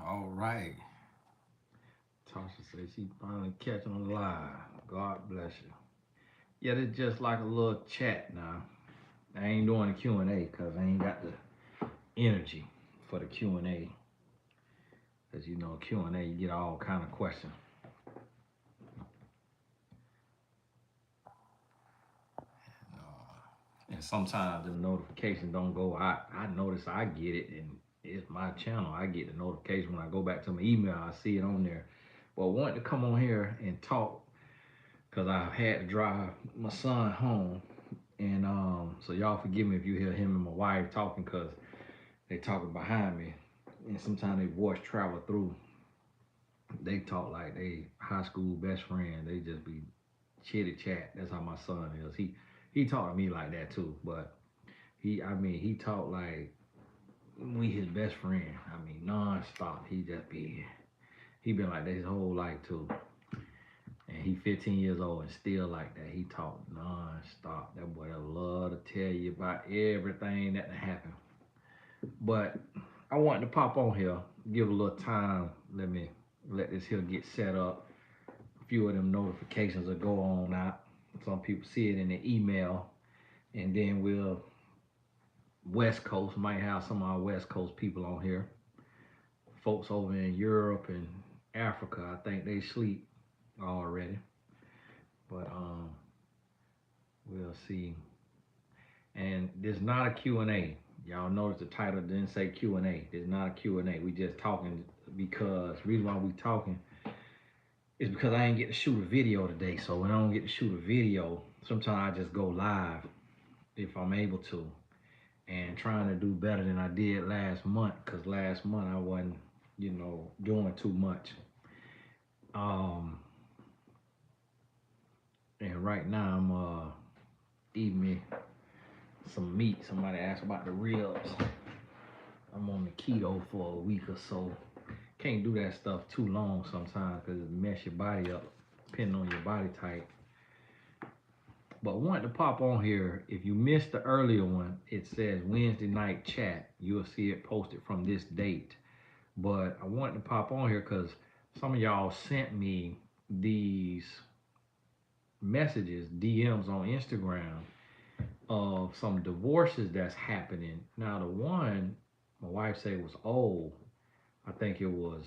All right. Tasha says she finally catching on live. God bless you. Yeah, it's just like a little chat now. I ain't doing the Q&A because I ain't got the energy for the Q&A. Because you know Q&A, you get all kind of questions. And sometimes the notifications don't go. I notice I get it, and it's my channel. I get the notification when I go back to my email. I see it on there. But I wanted to come on here and talk because I had to drive my son home. And so y'all forgive me if you hear him and my wife talking because they talking behind me. And sometimes they voice travel through. They talk like they high school best friend. They just be chitty chat. That's how my son is. He talk to me like that too. But he talk like we his best friend. I mean, non-stop. He been like that his whole life too. And he 15 years old and still like that. He talk non-stop. That boy love to tell you about everything that happened. But I wanted to pop on here, give a little time. Let this here get set up. A few of them notifications will go on out. Some people see it in the email, and then we'll West Coast might have some of our West Coast people on here. Folks over in Europe and Africa, I think they sleep already. But we'll see. And there's not a Q&A. Y'all notice the title didn't say Q&A. There's not a Q&A. We just talking because the reason why we talking is because I ain't get to shoot a video today. So when I don't get to shoot a video, sometimes I just go live if I'm able to. And trying to do better than I did last month, because last month I wasn't, doing too much. And right now I'm eating me some meat. Somebody asked about the ribs. I'm on the keto for a week or so. Can't do that stuff too long sometimes because it mess your body up, depending on your body type. But wanted to pop on here. If you missed the earlier one, it says Wednesday night chat. You'll see it posted from this date. But I wanted to pop on here because some of y'all sent me these messages, DMs on Instagram of some divorces that's happening. Now the one my wife said was old. I think it was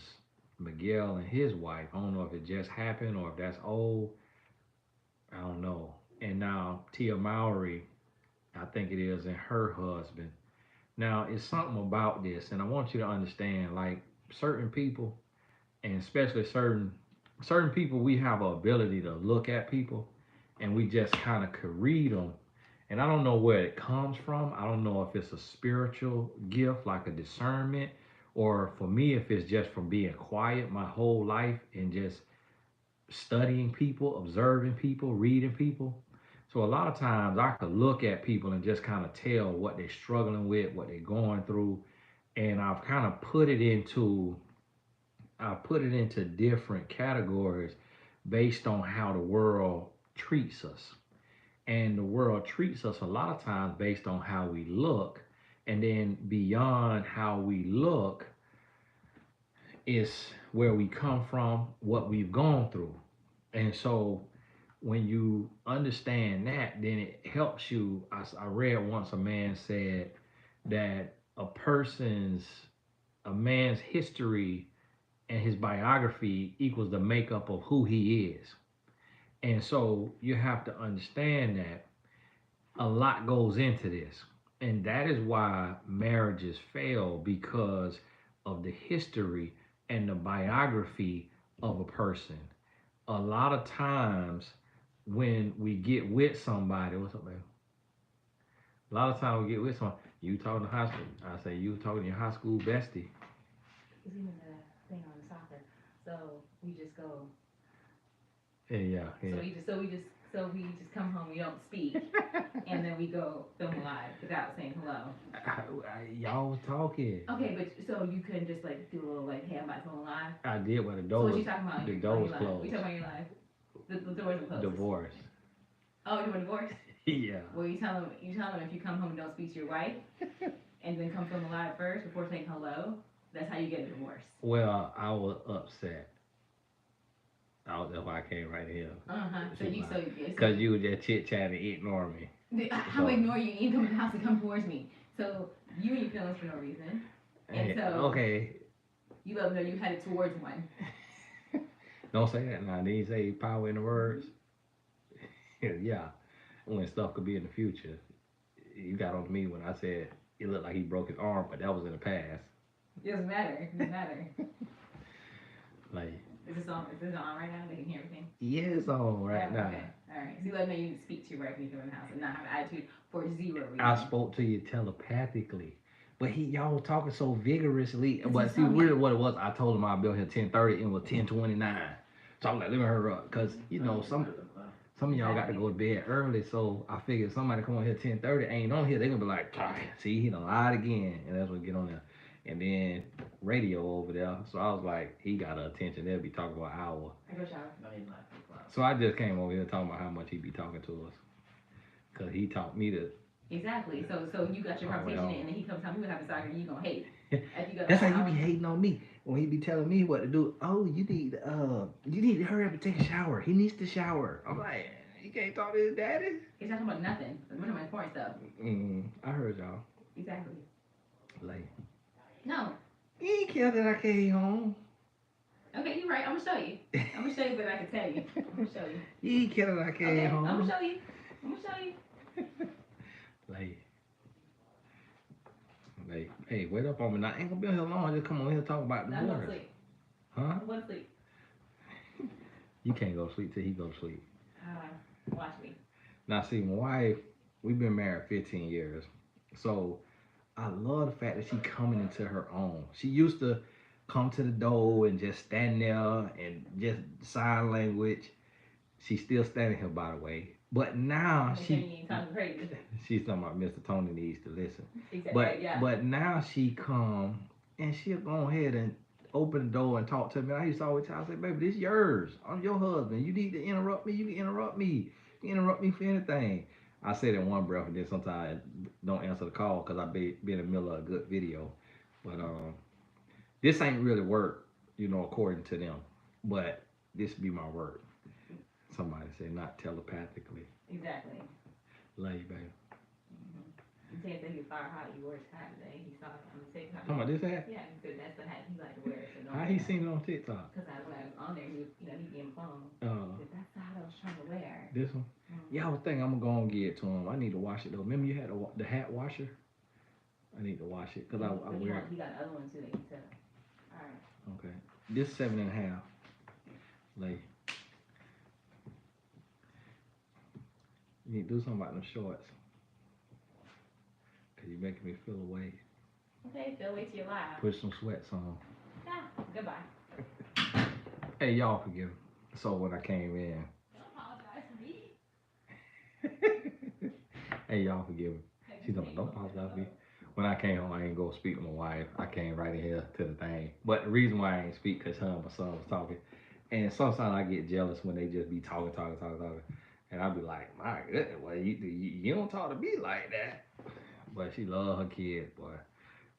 Miguel and his wife. I don't know if it just happened or if that's old. I don't know. And now Tia Mowry, I think it is, and her husband. Now it's something about this, and I want you to understand, like certain people, and especially certain people, we have an ability to look at people, and we just kind of could read them. And I don't know where it comes from. I don't know if it's a spiritual gift, like a discernment, or for me, if it's just from being quiet my whole life and just studying people, observing people, reading people. So a lot of times I could look at people and just kind of tell what they're struggling with, what they're going through, and I've kind of put it into different categories based on how the world treats us. And the world treats us a lot of times based on how we look, and then beyond how we look is where we come from, what we've gone through. And so when you understand that, then it helps you. I read once a man said that a man's history and his biography equals the makeup of who he is. And so you have to understand that a lot goes into this. And that is why marriages fail, because of the history and the biography of a person. A lot of times when we get with somebody, what's up, man? A lot of times we get with someone, you talking to high school. I say you talking to your high school bestie. It's even the thing on the soccer. So we just go. Yeah. So we just come home. We don't speak, and then we go film live without saying hello. Y'all was talking. Okay, but so you couldn't just like do a little like, hey, I'm about to film live. I did, but So what you talking about? the door was closed. We closed. talking about your life. The doors are closed. Divorce. Oh, you want divorce? Yeah. Well, you tell them if you come home and don't speak to your wife, and then come film live first before saying hello. That's how you get a divorce. Well, I was upset. That's why I came right here. So you so Because you were just chit chatting, ignoring me. how ignore you? You come in the house and come towards me. So you and your feelings for no reason. And so okay. You let them know you headed towards one. Don't say that now. Did you say power in the words? Yeah. When stuff could be in the future. You got on me when I said it looked like he broke his arm, but that was in the past. It doesn't matter. It doesn't matter. Like. Is this on right now? They can hear everything? Yeah, it's on right now. Okay. Alright. So you let me know you speak to your wife when you come in the house and not have an attitude for zero reason. I spoke to you telepathically. But y'all was talking so vigorously. But But see, really what it was, I told him I'd be on here 10:30 and it was 10:29. So I'm like, let me hurry up. Because, you know, some of y'all got to go to bed early. So I figured somebody come on here 10:30 ain't on here. They're going to be like, see, he done lied again. And that's what get on there. And then radio over there. So I was like, he got her attention. They'll be talking about an hour. I go shower. So I just came over here talking about how much he be talking to us. Because he taught me to. Exactly. So you got your conversation in, and then he comes tell me what happened, soccer, you gonna hate. That's how you be hating on me when he be telling me what to do. Oh, you need to hurry up and take a shower. He needs to shower. I'm like, you can't talk to his daddy. He's talking about nothing. We're talking about important stuff. I heard y'all. Exactly. Like. No. You ain't care that I came home. Okay, you're right. I'm gonna show you. I'm gonna show you, but I can tell you. I'm gonna show you. You ain't care that I came home. I'm gonna show you. I'm gonna show you. Like, hey, wait up on me now. I ain't gonna be on here long. Just come on here and talk about the divorce. I'm gonna sleep. Huh? I'm gonna sleep. You can't go to sleep till he go to sleep. Watch me. Now, see, my wife, we've been married 15 years. So, I love the fact that she coming into her own. She used to come to the door and just stand there and just sign language. She's still standing here, by the way. But now she's talking about Mr. Tony needs to listen. Exactly. But now she come and she'll go ahead and open the door and talk to me. I used to always tell her, I say, baby, this is yours. I'm your husband. You need to interrupt me. You can interrupt me. You can interrupt me for anything. I said in one breath, and then sometimes I don't answer the call because I be in the middle of a good video. But this ain't really work, according to them. But this be my word. Somebody said not telepathically. Exactly. Love you, baby. You can't say you fire hot. You wore his hat today. He saw it on TikTok. Talking about this hat? Yeah, he said that's the hat he liked to wear. So how he seen it on TikTok? Because when I was on there, he gave him a phone. That's the hat I was trying to wear. This one? Yeah, I was thinking I'm gonna go and get it to him. I need to wash it though. Remember you had the hat washer? I need to wash it because I wear it. He got other ones too that he said. All right. Okay. This 7.5. Like. You need to do something about them shorts. Because you're making me feel away. Okay, feel away to your life. Put some sweats on. Yeah, goodbye. Hey, y'all forgive me. So when I came in. Don't apologize for me. Hey, y'all forgive me. She's like, don't apologize for me. When I came home, I ain't go speak to my wife. I came right in here to the thing. But the reason why I ain't speak, because her and my son was talking. And sometimes I get jealous when they just be talking. And I be like, my goodness, well, you don't talk to me like that. But she love her kids, boy.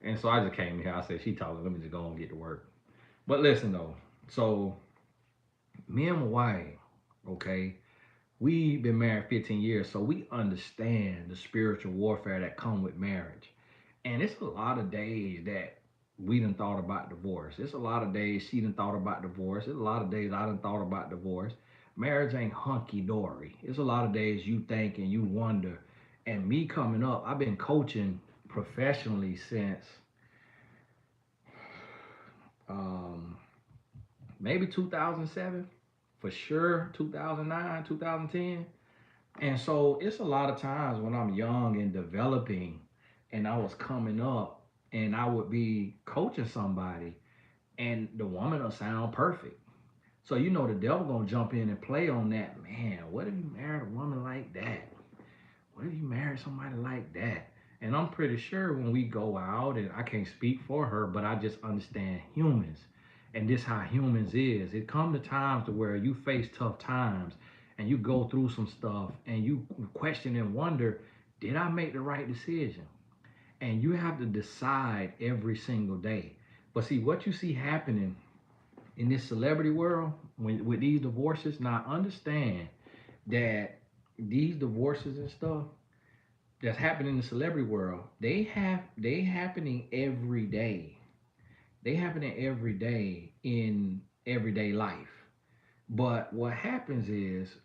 And so I just came here. I said, she talking, let me just go and get to work. But listen, though. So, me and my wife, okay, we been married 15 years, so we understand the spiritual warfare that come with marriage. And it's a lot of days that we done thought about divorce. It's a lot of days she done thought about divorce. It's a lot of days I done thought about divorce. Marriage ain't hunky-dory. It's a lot of days you think and you wonder. And me coming up, I've been coaching professionally since maybe 2007, for sure 2009, 2010. And so it's a lot of times when I'm young and developing and I was coming up and I would be coaching somebody and the woman will sound perfect. So the devil gonna jump in and play on that. Man, what if you married a woman like that? What if you married somebody like that? And I'm pretty sure when we go out, and I can't speak for her, but I just understand humans. And this how humans is. It come to times to where you face tough times and you go through some stuff and you question and wonder, did I make the right decision? And you have to decide every single day. But see, what you see happening in this celebrity world with these divorces, now understand that these divorces and stuff that's happening in the celebrity world, they happening every day. They happening every day in everyday life. But what happens is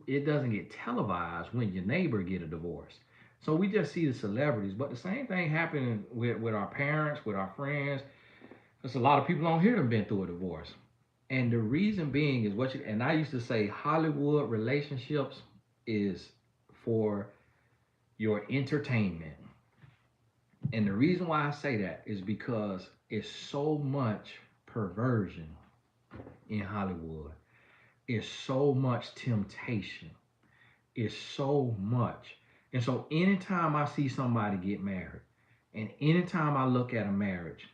it doesn't get televised when your neighbor get a divorce. So we just see the celebrities, but the same thing happening with our parents, with our friends. There's a lot of people on here that have been through a divorce. And the reason being is what you, and I used to say Hollywood relationships is for your entertainment. And the reason why I say that is because it's so much perversion in Hollywood. It's so much temptation. It's so much. And so anytime I see somebody get married, and anytime I look at a marriage,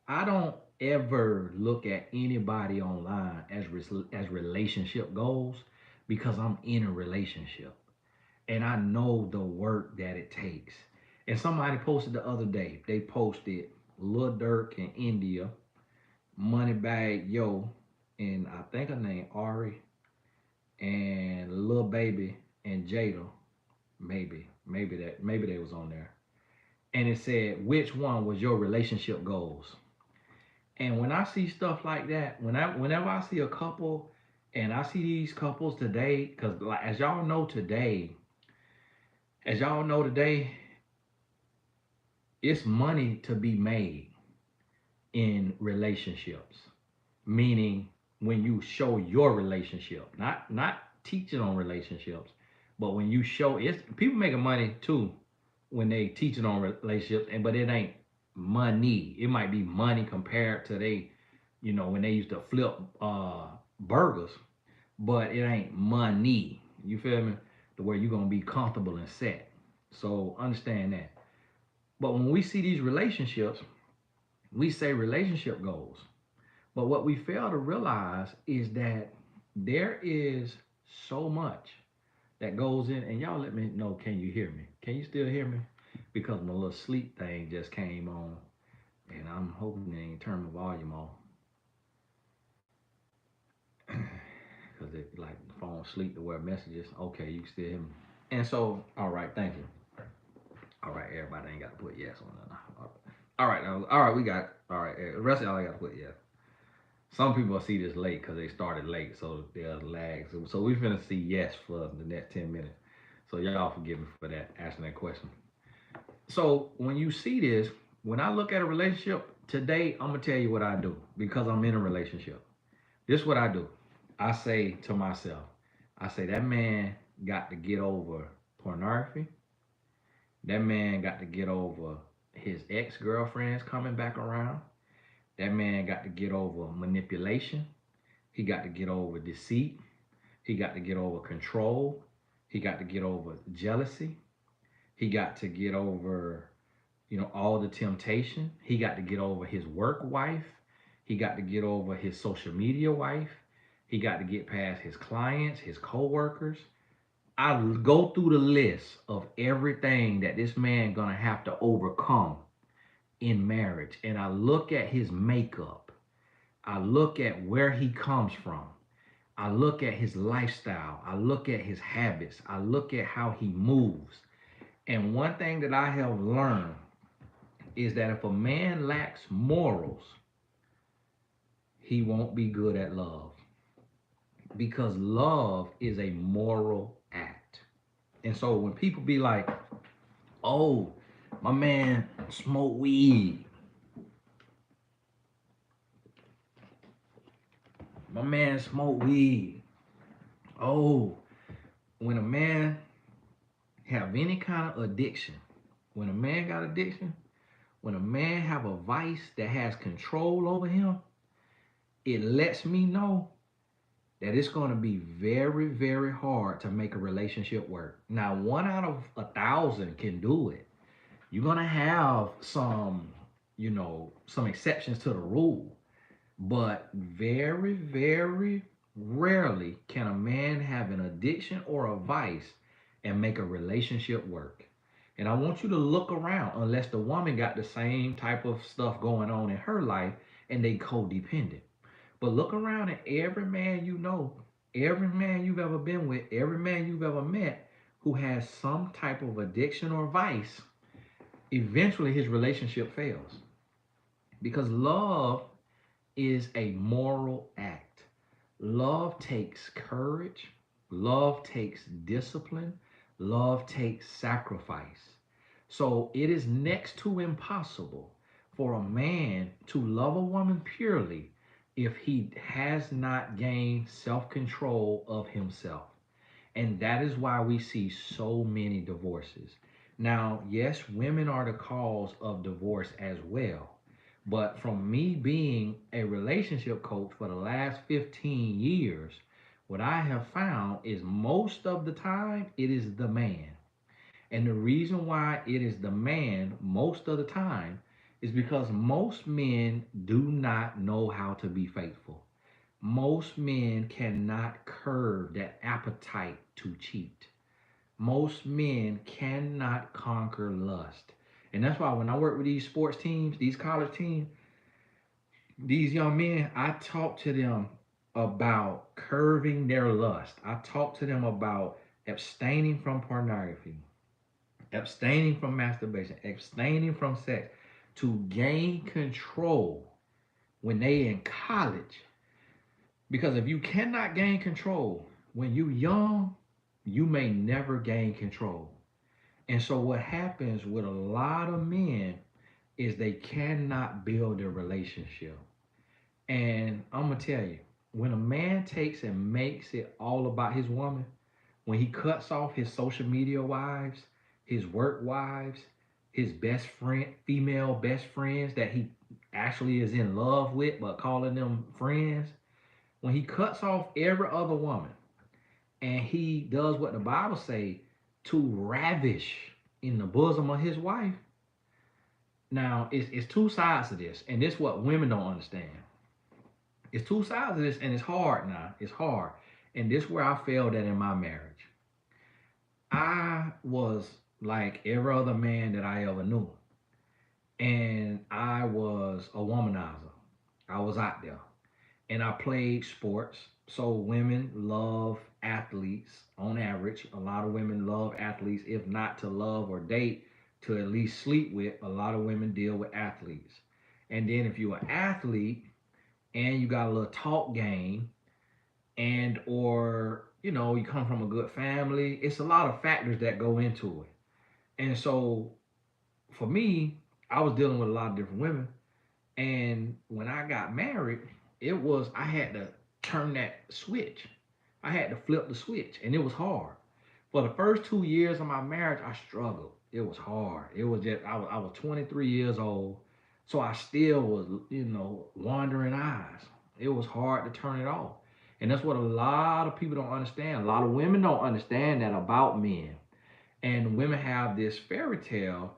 I don't ever look at anybody online as relationship goals because I'm in a relationship and I know the work that it takes. And somebody posted the other day. They posted Lil Durk in India, Moneybag Yo, and I think her name Ari, and Lil Baby and Jada. Maybe they was on there. And it said which one was your relationship goals. And when I see stuff like that, whenever I see a couple, and I see these couples today, because like, as y'all know today, it's money to be made in relationships. Meaning when you show your relationship, not teaching on relationships, but when you show it's people making money too when they teaching on relationships, and but it ain't money. It might be money compared to they, when they used to flip burgers, but it ain't money. You feel me? The where you're gonna be comfortable and set. So understand that. But when we see these relationships, we say relationship goals. But what we fail to realize is that there is so much that goes in, and y'all let me know, can you hear me? Can you still hear me? Because my little sleep thing just came on, and I'm hoping they ain't turn my volume off. Because it like the phone sleep to where messages. Okay, you can still hear me. And so, all right, thank you. All right, everybody ain't got to put yes on that. All right, we got it. All right, the rest of y'all got to put yes. Some people see this late because they started late, so there's lags. So we finna see yes for the next 10 minutes. So y'all forgive me for that, asking that question. So when you see this, when I look at a relationship today, I'm gonna tell you what I do because I'm in a relationship. This is what I do. I say to myself, I say that man got to get over pornography. That man got to get over his ex-girlfriends coming back around. That man got to get over manipulation. He got to get over deceit. He got to get over control. He got to get over jealousy. He got to get over, all the temptation. He got to get over his work wife. He got to get over his social media wife. He got to get past his clients, his co-workers. I go through the list of everything that this man gonna have to overcome in marriage. And I look at his makeup. I look at where he comes from. I look at his lifestyle. I look at his habits. I look at how he moves. And one thing that I have learned is that if a man lacks morals, he won't be good at love. Because love is a moral act. And so when people be like, oh, my man smoke weed. My man smoke weed. Oh, when a man have any kind of addiction, when a man got addiction, when a man have a vice that has control over him, it lets me know that it's going to be very, very hard to make a relationship work. Now, 1 out of 1,000 can do it. You're going to have some exceptions to the rule, but very, very rarely can a man have an addiction or a vice and make a relationship work. And I want you to look around, unless the woman got the same type of stuff going on in her life and they codependent. But look around at every man you know, every man you've ever been with, every man you've ever met who has some type of addiction or vice, eventually his relationship fails. Because love is a moral act. Love takes courage, love takes discipline, love takes sacrifice. So it is next to impossible for a man to love a woman purely if he has not gained self control of himself. And that is why we see so many divorces. Now, yes, women are the cause of divorce as well. But from me being a relationship coach for the last 15 years, what I have found is most of the time it is the man. And the reason why it is the man most of the time is because most men do not know how to be faithful. Most men cannot curb that appetite to cheat. Most men cannot conquer lust. And that's why when I work with these sports teams, these college teams, these young men, I talk to them about curbing their lust. I talk to them about abstaining from pornography, abstaining from masturbation, abstaining from sex to gain control when they in college. Because if you cannot gain control when you young, you may never gain control. And so what happens with a lot of men is they cannot build a relationship. And I'm gonna tell you, when a man takes and makes it all about his woman, when he cuts off his social media wives, his work wives, his best friend, female best friends that he actually is in love with, but calling them friends, when he cuts off every other woman and he does what the Bible say to ravish in the bosom of his wife. Now, it's two sides to this, and this is what women don't understand. It's two sides of this, and it's hard now. It's hard. And this is where I failed at in my marriage. I was like every other man that I ever knew. And I was a womanizer. I was out there. And I played sports. So women love athletes on average. A lot of women love athletes, if not to love or date, to at least sleep with. A lot of women deal with athletes. And then if you're an athlete and you got a little talk game, and or you come from a good family, it's a lot of factors that go into it. And so for me, I was dealing with a lot of different women. And when I got married, it was I had to turn that switch. I had to flip the switch, and it was hard. For the first 2 years of my marriage, I struggled. It was hard. It was just I was 23 years old, so I still was wandering eyes. It was hard to turn it off, and that's what a lot of people don't understand. A lot of women don't understand that about men, and women have this fairy tale.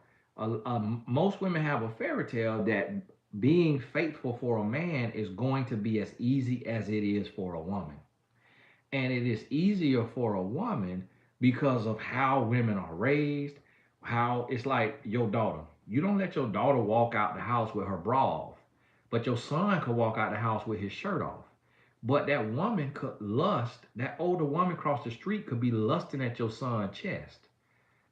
Most women have a fairy tale that being faithful for a man is going to be as easy as it is for a woman. And it is easier for a woman because of how women are raised, how it's like your daughter. You don't let your daughter walk out the house with her bra off, but your son could walk out the house with his shirt off. But that woman could lust, that older woman across the street could be lusting at your son's chest.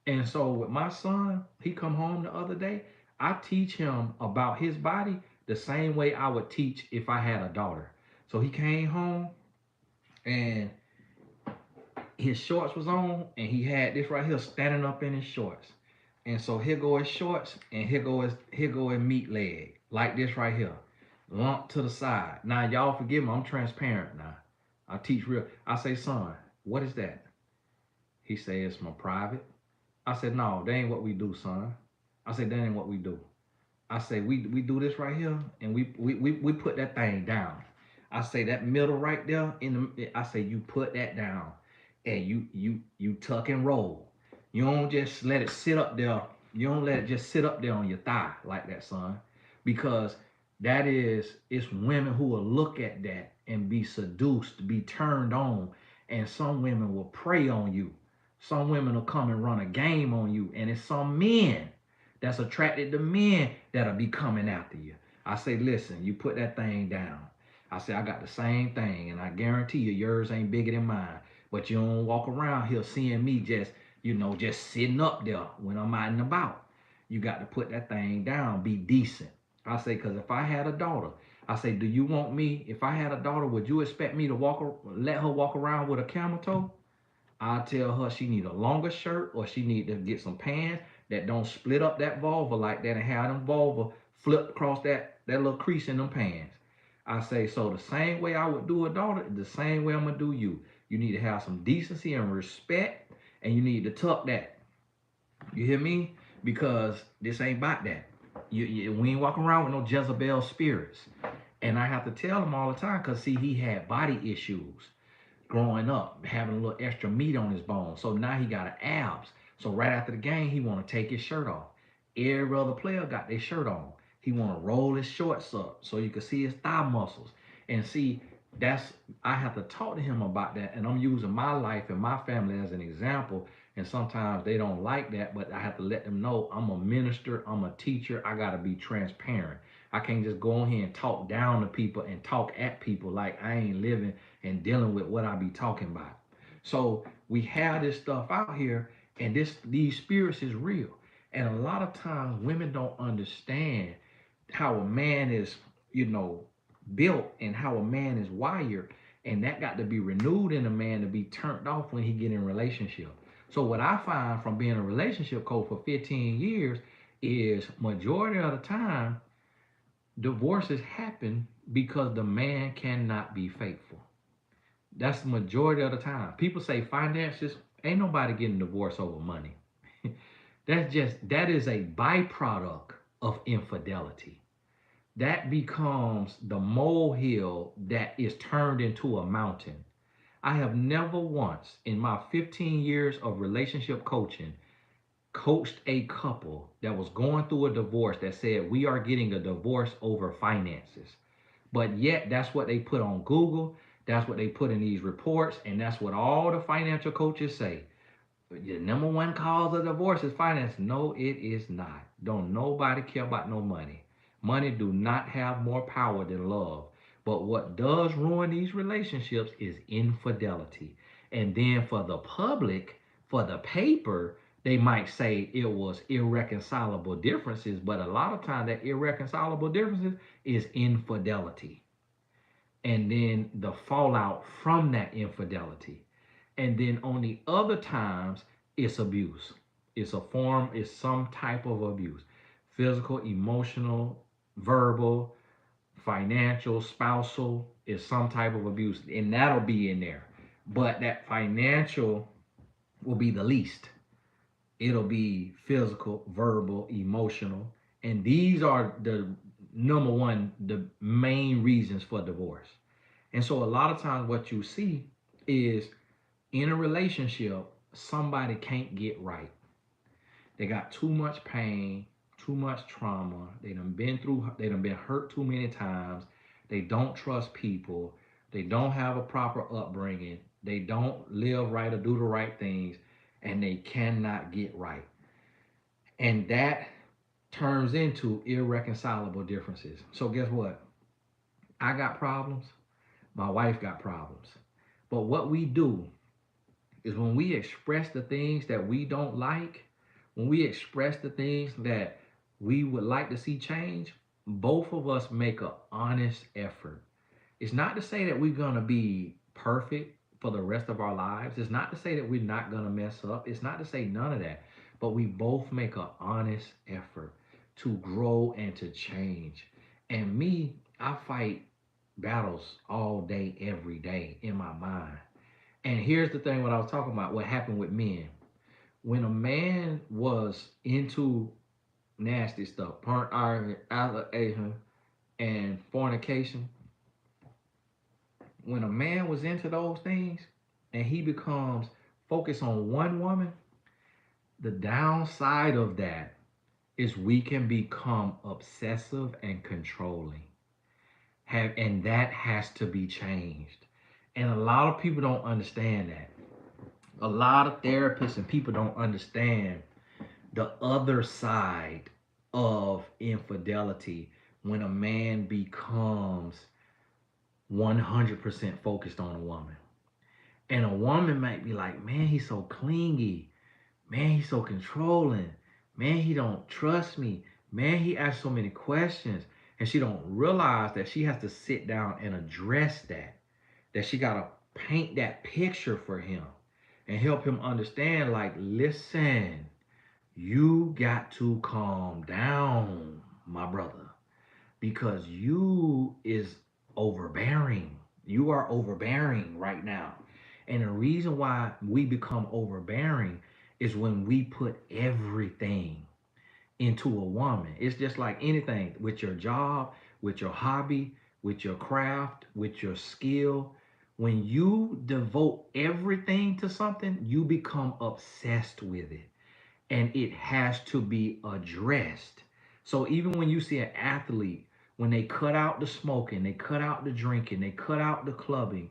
And so with my son, he come home the other day, I teach him about his body the same way I would teach if I had a daughter. So he came home and his shorts was on and he had this right here standing up in his shorts. And so here go his shorts and here go his meat leg. Like this right here. Lump to the side. Now y'all forgive me, I'm transparent now. I teach real. I say, son, what is that? He says it's my private. I said, no, that ain't what we do, son. I said, that ain't what we do. I say, we do this right here, and we put that thing down. I say that middle right there I say you put that down, and you tuck and roll. You don't just let it sit up there. You don't let it just sit up there on your thigh like that, son, because it's women who will look at that and be seduced, be turned on, and some women will prey on you. Some women will come and run a game on you, and it's some men that's attracted to men that'll be coming after you. I say, listen, you put that thing down. I say, I got the same thing, and I guarantee you, yours ain't bigger than mine. But you don't walk around here seeing me just, just sitting up there when I'm out and about. You got to put that thing down, be decent. I say, because if I had a daughter, I say, do you want me, if I had a daughter, would you expect me to let her walk around with a camel toe? I tell her she need a longer shirt or she need to get some pants that don't split up that vulva like that and have them vulva flip across that little crease in them pants. I say, so the same way I would do a daughter, the same way I'm gonna do you. You need to have some decency and respect, and you need to tuck that. You hear me? Because this ain't about that. We ain't walking around with no Jezebel spirits. And I have to tell him all the time, because see, he had body issues growing up, having a little extra meat on his bones. So now he got an abs. So right after the game, he want to take his shirt off. Every other player got their shirt on. He want to roll his shorts up so you can see his thigh muscles. And see, that's I have to talk to him about that. And I'm using my life and my family as an example. And sometimes they don't like that, but I have to let them know I'm a minister, I'm a teacher. I gotta be transparent. I can't just go in here and talk down to people and talk at people like I ain't living and dealing with what I be talking about. So we have this stuff out here, and these spirits is real. And a lot of times women don't understand how a man is, you know, built and how a man is wired. And that got to be renewed in a man to be turned off when he get in a relationship. So what I find from being a relationship coach for 15 years is majority of the time divorces happen because the man cannot be faithful. That's the majority of the time. People say finances, ain't nobody getting divorced over money. That is a byproduct of infidelity. That becomes the molehill that is turned into a mountain. I have never once in my 15 years of relationship coaching coached a couple that was going through a divorce that said we are getting a divorce over finances. But yet that's what they put on Google, that's what they put in these reports, and that's what all the financial coaches say. The number one cause of divorce is finance. No, it is not. Don't nobody care about no money. Money do not have more power than love. But what does ruin these relationships is infidelity. And then for the public, for the paper, they might say it was irreconcilable differences, but a lot of times that irreconcilable differences is infidelity. And then the fallout from that infidelity. And then on the other times, it's abuse. It's some type of abuse. Physical, emotional, verbal, financial, spousal is some type of abuse. And that'll be in there. But that financial will be the least. It'll be physical, verbal, emotional. And these are the number one, the main reasons for divorce. And so a lot of times what you see is in a relationship, somebody can't get right. They got too much pain, too much trauma. They done been hurt too many times. They don't trust people. They don't have a proper upbringing. They don't live right or do the right things, and they cannot get right. And that turns into irreconcilable differences. So guess what? I got problems. My wife got problems. But what we do is when we express the things that we don't like, when we express the things that we would like to see change, both of us make an honest effort. It's not to say that we're going to be perfect for the rest of our lives. It's not to say that we're not going to mess up. It's not to say none of that. But we both make an honest effort to grow and to change. And me, I fight battles all day, every day in my mind. And here's the thing what I was talking about, what happened with men. When a man was into nasty stuff, porn, allegation, and fornication, when a man was into those things and he becomes focused on one woman, the downside of that is we can become obsessive and controlling. And that has to be changed. And a lot of people don't understand that. A lot of therapists and people don't understand the other side of infidelity when a man becomes 100% focused on a woman. And a woman might be like, man, he's so clingy. Man, he's so controlling. Man, he don't trust me. Man, he asks so many questions. And she don't realize that she has to sit down and address that. That she got to paint that picture for him and help him understand, like, listen, you got to calm down, my brother, because you is overbearing. You are overbearing right now. And the reason why we become overbearing is when we put everything into a woman. It's just like anything with your job, with your hobby, with your craft, with your skill. When you devote everything to something, you become obsessed with it and it has to be addressed. So even when you see an athlete, when they cut out the smoking, they cut out the drinking, they cut out the clubbing,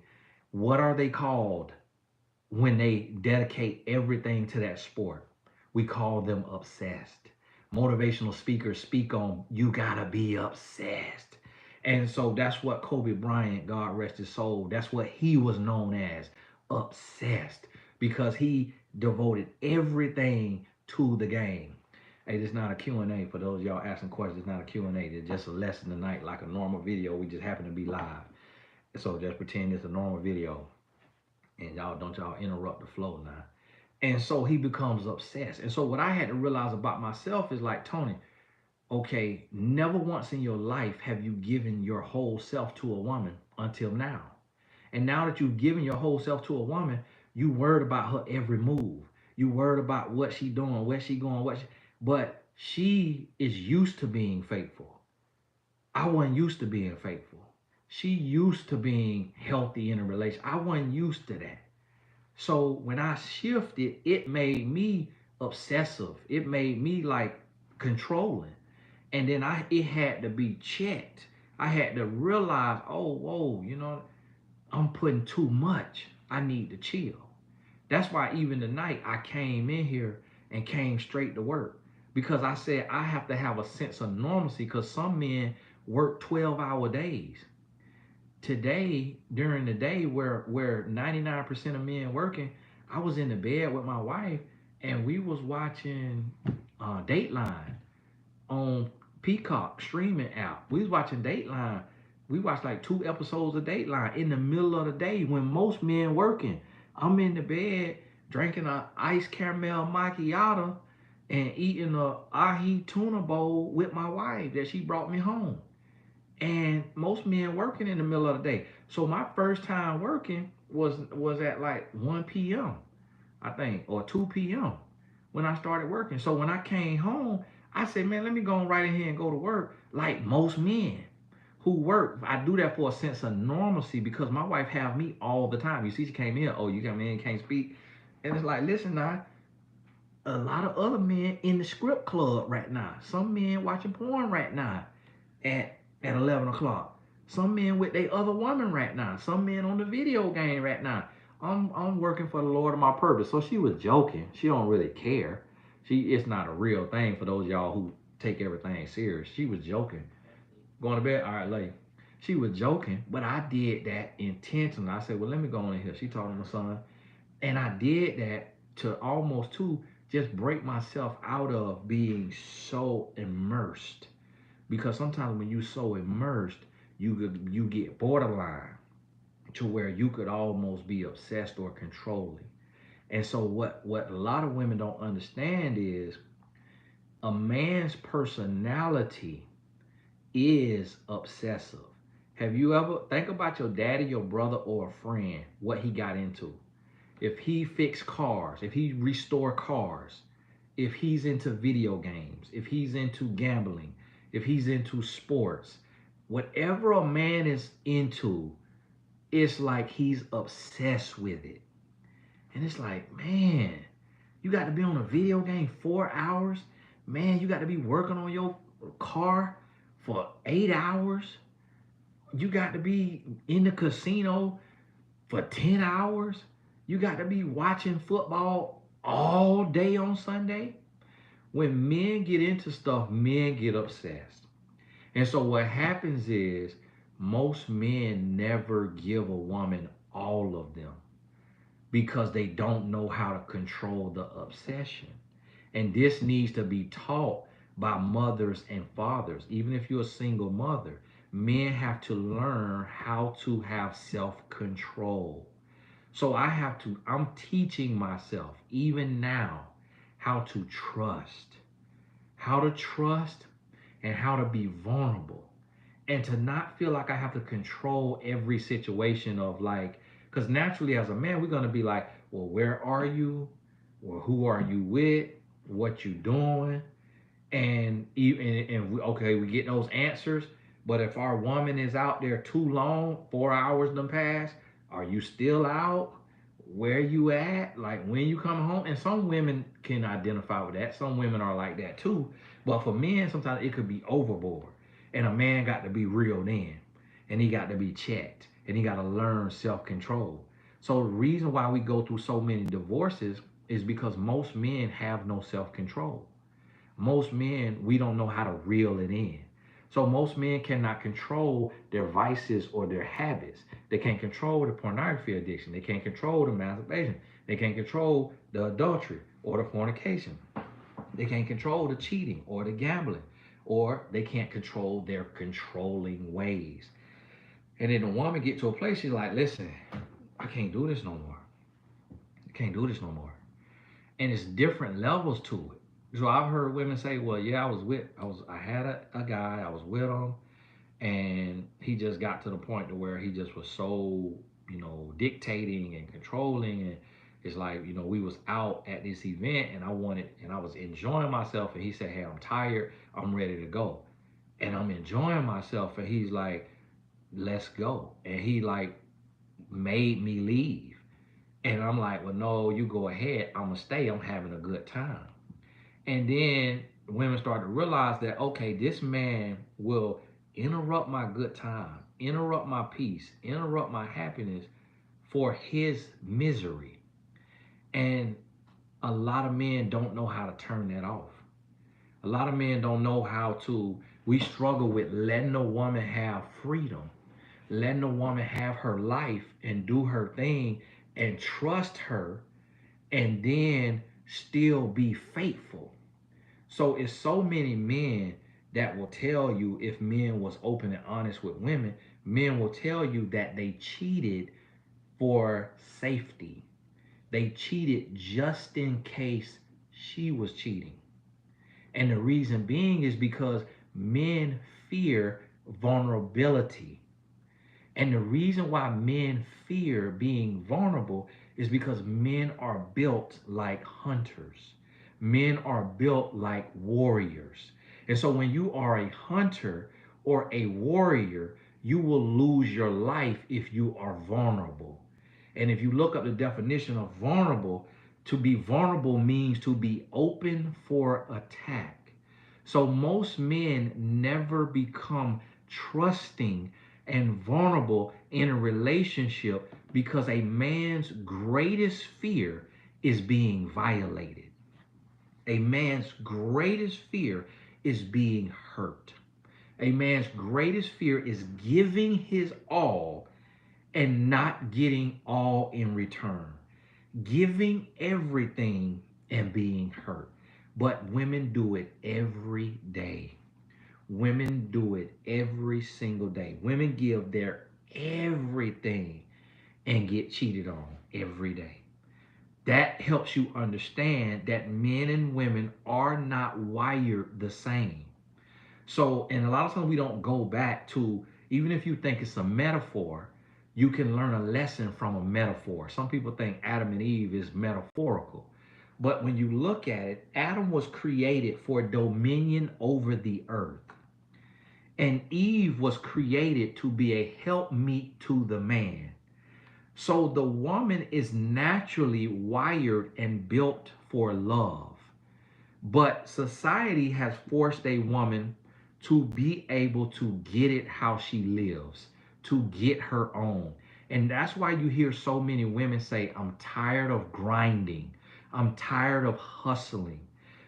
what are they called when they dedicate everything to that sport? We call them obsessed. Motivational speakers speak on you gotta be obsessed. And so that's what Kobe Bryant, God rest his soul, that's what he was known as, obsessed, because he devoted everything to the game. Hey, this is not a Q&A for those of y'all asking questions. It's not a Q&A. It's just a lesson tonight, like a normal video. We just happen to be live. So just pretend it's a normal video. And y'all don't y'all interrupt the flow now. And so he becomes obsessed. And so what I had to realize about myself is like, Tony, okay, never once in your life have you given your whole self to a woman until now. And now that you've given your whole self to a woman, you worried about her every move. You worried about what she doing, where she going, but she is used to being faithful. I wasn't used to being faithful. She used to being healthy in a relationship. I wasn't used to that. So when I shifted, it made me obsessive. It made me like controlling. And then it had to be checked. I had to realize, oh, whoa, I'm putting too much. I need to chill. That's why even tonight I came in here and came straight to work because I said I have to have a sense of normalcy because some men work 12-hour days. Today, during the day where 99% of men working, I was in the bed with my wife and we was watching Dateline on Peacock streaming app. We was watching Dateline. We watched like 2 episodes of Dateline in the middle of the day when most men working. I'm in the bed drinking a iced caramel macchiato and eating a ahi tuna bowl with my wife that she brought me home. And most men working in the middle of the day. So my first time working was at like 1 p.m. I think, or 2 p.m. when I started working. So when I came home, I said, man, let me go right in here and go to work like most men who work. I do that for a sense of normalcy because my wife have me all the time. You see, she came in, oh, you come in, can't speak. And it's like, listen now, a lot of other men in the script club right now. Some men watching porn right now at 11 o'clock. Some men with their other woman right now. Some men on the video game right now. I'm working for the Lord of my purpose. So she was joking. She don't really care. It's not a real thing for those of y'all who take everything serious. She was joking. Going to bed? All right, late. She was joking, but I did that intentionally. I said, well, let me go on in here. She talking to my son. And I did that to almost to just break myself out of being so immersed. Because sometimes when you're so immersed, you get borderline to where you could almost be obsessed or controlling. And so what a lot of women don't understand is a man's personality is obsessive. Have you ever think about your daddy, your brother, or a friend, what he got into? If he fixed cars, if he restore cars, if he's into video games, if he's into gambling, if he's into sports, whatever a man is into, it's like he's obsessed with it. And it's like, man, you got to be on a video game 4 hours. Man, you got to be working on your car for 8 hours. You got to be in the casino for 10 hours. You got to be watching football all day on Sunday. When men get into stuff, men get obsessed. And so what happens is most men never give a woman all of them because they don't know how to control the obsession. And this needs to be taught by mothers and fathers. Even if you're a single mother, men have to learn how to have self control. So I'm teaching myself, even now, how to trust and how to be vulnerable and to not feel like I have to control every situation of like, because naturally as a man, we're going to be like, well, where are you? Well, who are you with? What you doing? Okay, we get those answers. But if our woman is out there too long, 4 hours done pass, are you still out? Where you at? Like when you come home? And some women can identify with that. Some women are like that too. But for men, sometimes it could be overboard. And a man got to be reeled in. And he got to be checked. And he got to learn self-control. So the reason why we go through so many divorces is because most men have no self-control. Most men, we don't know how to reel it in. So most men cannot control their vices or their habits. They can't control the pornography addiction. They can't control the masturbation. They can't control the adultery or the fornication. They can't control the cheating or the gambling. Or they can't control their controlling ways. And then the woman get to a place, she's like, listen, I can't do this no more. I can't do this no more. And it's different levels to it. So I've heard women say, "Well, yeah, I had a guy, I was with him, and he just got to the point to where he just was so, dictating and controlling, and it's like, we was out at this event, and I was enjoying myself, and he said, "Hey, I'm tired, I'm ready to go," and I'm enjoying myself, and he's like, "Let's go," and he like made me leave, and I'm like, "Well, no, you go ahead, I'm gonna stay, I'm having a good time." And then women start to realize that, okay, this man will interrupt my good time, interrupt my peace, interrupt my happiness for his misery. And a lot of men don't know how to turn that off. A lot of men don't know how to, we struggle with letting a woman have freedom, letting a woman have her life and do her thing and trust her and then still be faithful. So it's so many men that will tell you, if men was open and honest with women, men will tell you that they cheated for safety. They cheated just in case she was cheating. And the reason being is because men fear vulnerability. And the reason why men fear being vulnerable is because men are built like hunters. Men are built like warriors. And so when you are a hunter or a warrior, you will lose your life if you are vulnerable. And if you look up the definition of vulnerable, to be vulnerable means to be open for attack. So most men never become trusting and vulnerable in a relationship because a man's greatest fear is being violated. A man's greatest fear is being hurt. A man's greatest fear is giving his all and not getting all in return. Giving everything and being hurt. But women do it every day. Women do it every single day. Women give their everything and get cheated on every day. That helps you understand that men and women are not wired the same. So, and a lot of times we don't go back to, even if you think it's a metaphor, you can learn a lesson from a metaphor. Some people think Adam and Eve is metaphorical. But when you look at it, Adam was created for dominion over the earth. And Eve was created to be a helpmeet to the man. So the woman is naturally wired and built for love. But society has forced a woman to be able to get it how she lives, to get her own. And that's why you hear so many women say, I'm tired of grinding. I'm tired of hustling.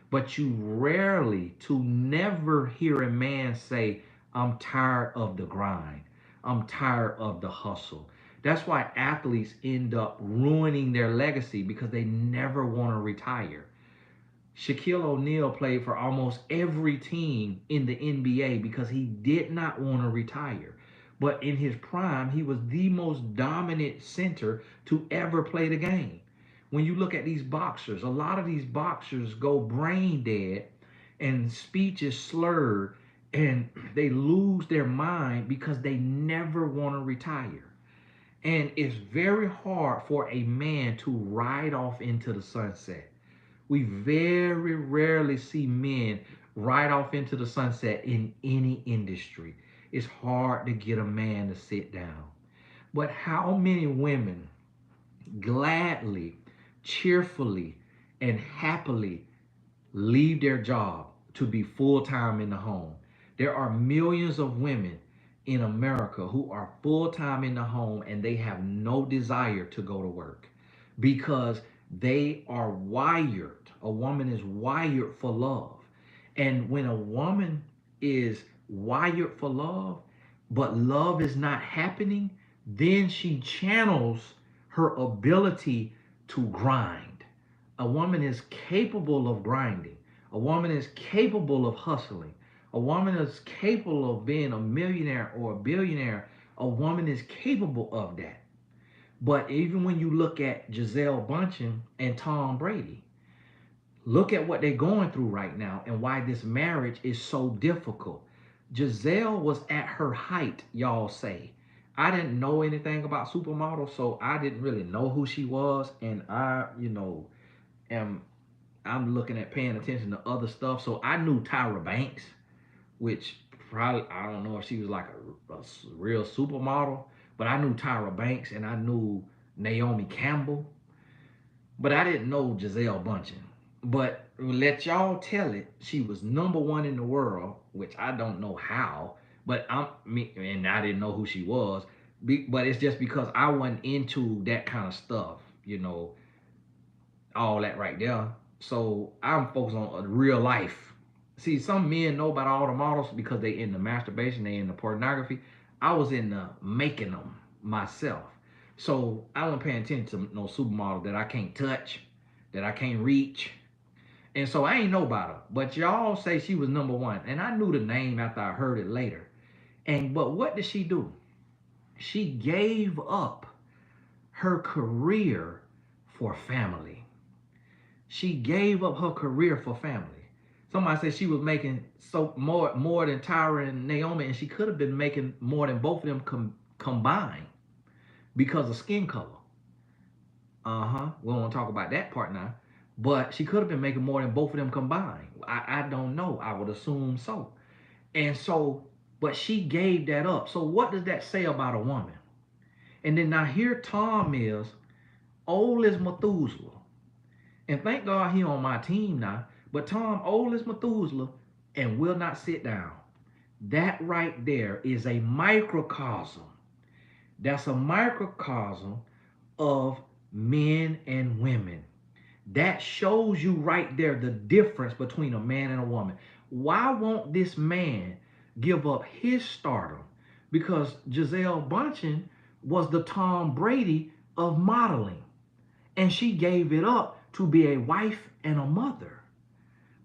But you rarely to never hear a man say, I'm tired of the grind. I'm tired of the hustle. That's why athletes end up ruining their legacy because they never want to retire. Shaquille O'Neal played for almost every team in the NBA because he did not want to retire. But in his prime, he was the most dominant center to ever play the game. When you look at these boxers, a lot of these boxers go brain dead and speech is slurred and they lose their mind because they never want to retire. And it's very hard for a man to ride off into the sunset. We very rarely see men ride off into the sunset in any industry. It's hard to get a man to sit down. But how many women gladly, cheerfully, and happily leave their job to be full time in the home? There are millions of women in America who are full time in the home and they have no desire to go to work because they are wired. A woman is wired for love. And when a woman is wired for love, but love is not happening, then she channels her ability to grind. A woman is capable of grinding. A woman is capable of hustling. A woman is capable of being a millionaire or a billionaire. A woman is capable of that. But even when you look at Gisele Bündchen and Tom Brady, look at what they're going through right now and why this marriage is so difficult. Gisele was at her height, y'all say. I didn't know anything about supermodels, so I didn't really know who she was. And am I'm looking at paying attention to other stuff. So I knew Tyra Banks, which probably I don't know if she was like a real supermodel, but I knew Tyra Banks and I knew Naomi Campbell, but I didn't know Gisele Bündchen. But let y'all tell it, she was number one in the world, which I don't know how, but and I didn't know who she was. But it's just because I wasn't into that kind of stuff, all that right there. So I'm focused on real life. See, some men know about all the models because they in the masturbation, they in the pornography. I was in the making them myself. So I wasn't paying attention to no supermodel that I can't touch, that I can't reach. And so I ain't know about her. But y'all say she was number one. And I knew the name after I heard it later. But what did she do? She gave up her career for family. She gave up her career for family. Somebody said she was making so more than Tyra and Naomi, and she could have been making more than both of them combined because of skin color. We don't want to talk about that part now. But she could have been making more than both of them combined. I don't know. I would assume so. And so, but she gave that up. So what does that say about a woman? And then now here Tom is, old as Methuselah. And thank God he on my team now. But Tom, old as Methuselah, and will not sit down. That right there is a microcosm. That's a microcosm of men and women. That shows you right there the difference between a man and a woman. Why won't this man give up his stardom? Because Gisele Bündchen was the Tom Brady of modeling. And she gave it up to be a wife and a mother.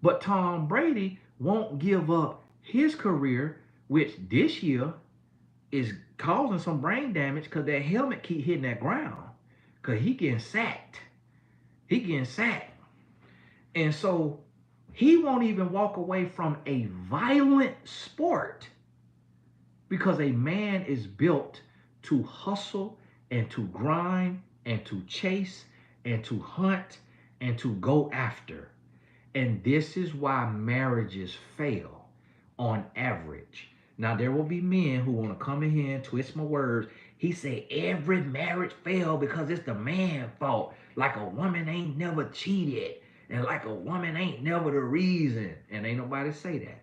But Tom Brady won't give up his career, which this year is causing some brain damage because that helmet keep hitting that ground. Because he getting sacked. He getting sacked. And so he won't even walk away from a violent sport because a man is built to hustle and to grind and to chase and to hunt and to go after. And this is why marriages fail on average. Now, there will be men who want to come in here and twist my words. He said every marriage fail because it's the man's fault. Like a woman ain't never cheated. And like a woman ain't never the reason. And ain't nobody say that.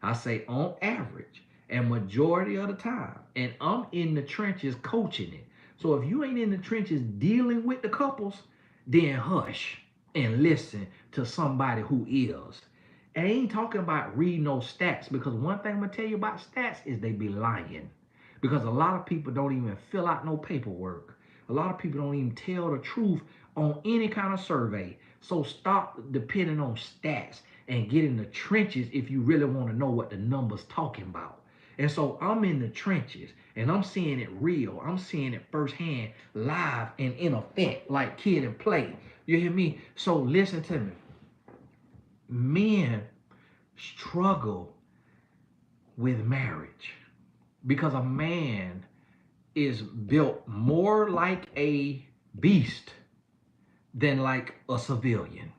I say on average and majority of the time. And I'm in the trenches coaching it. So if you ain't in the trenches dealing with the couples, then hush and listen to somebody who is. I ain't talking about reading no stats, because one thing I'm gonna tell you about stats is they be lying. Because a lot of people don't even fill out no paperwork. A lot of people don't even tell the truth on any kind of survey. So stop depending on stats and get in the trenches if you really want to know what the numbers talking about. And so I'm in the trenches and I'm seeing it real. I'm seeing it firsthand, live and in effect, like kid and play. You hear me? So listen to me. Men struggle with marriage because a man is built more like a beast than like a civilian.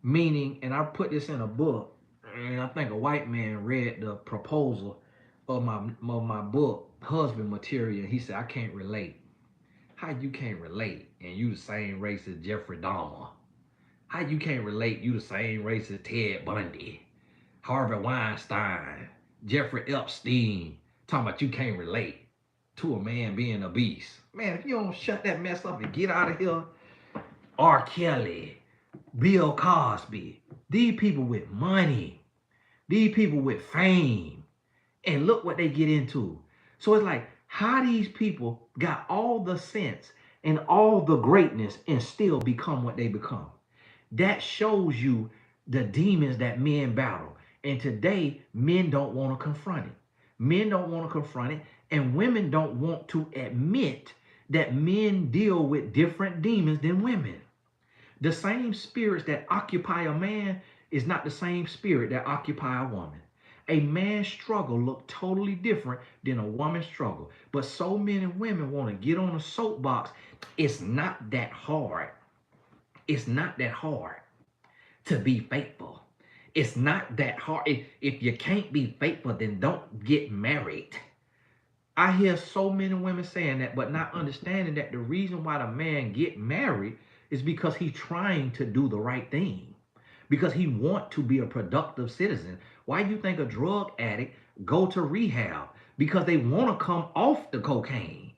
Meaning, and I put this in a book, and I think a white man read the proposal of my book, Husband Material. He said, I can't relate. How you can't relate? And you the same race as Jeffrey Dahmer. How you can't relate? You the same race as Ted Bundy, Harvey Weinstein, Jeffrey Epstein. Talking about you can't relate to a man being a beast. Man, if you don't shut that mess up and get out of here, R. Kelly, Bill Cosby, these people with money, these people with fame, and look what they get into. So it's like, how these people got all the sense and all the greatness and still become what they become. That shows you the demons that men battle. And today, men don't want to confront it. Men don't want to confront it, and women don't want to admit that men deal with different demons than women. The same spirits that occupy a man is not the same spirit that occupy a woman. A man's struggle look totally different than a woman's struggle. But so many women want to get on a soapbox. It's not that hard. It's not that hard to be faithful. It's not that hard. If you can't be faithful, then don't get married. I hear so many women saying that, but not understanding that the reason why the man get married is because he's trying to do the right thing, because he want to be a productive citizen. Why do you think a drug addict go to rehab? Because they want to come off the cocaine,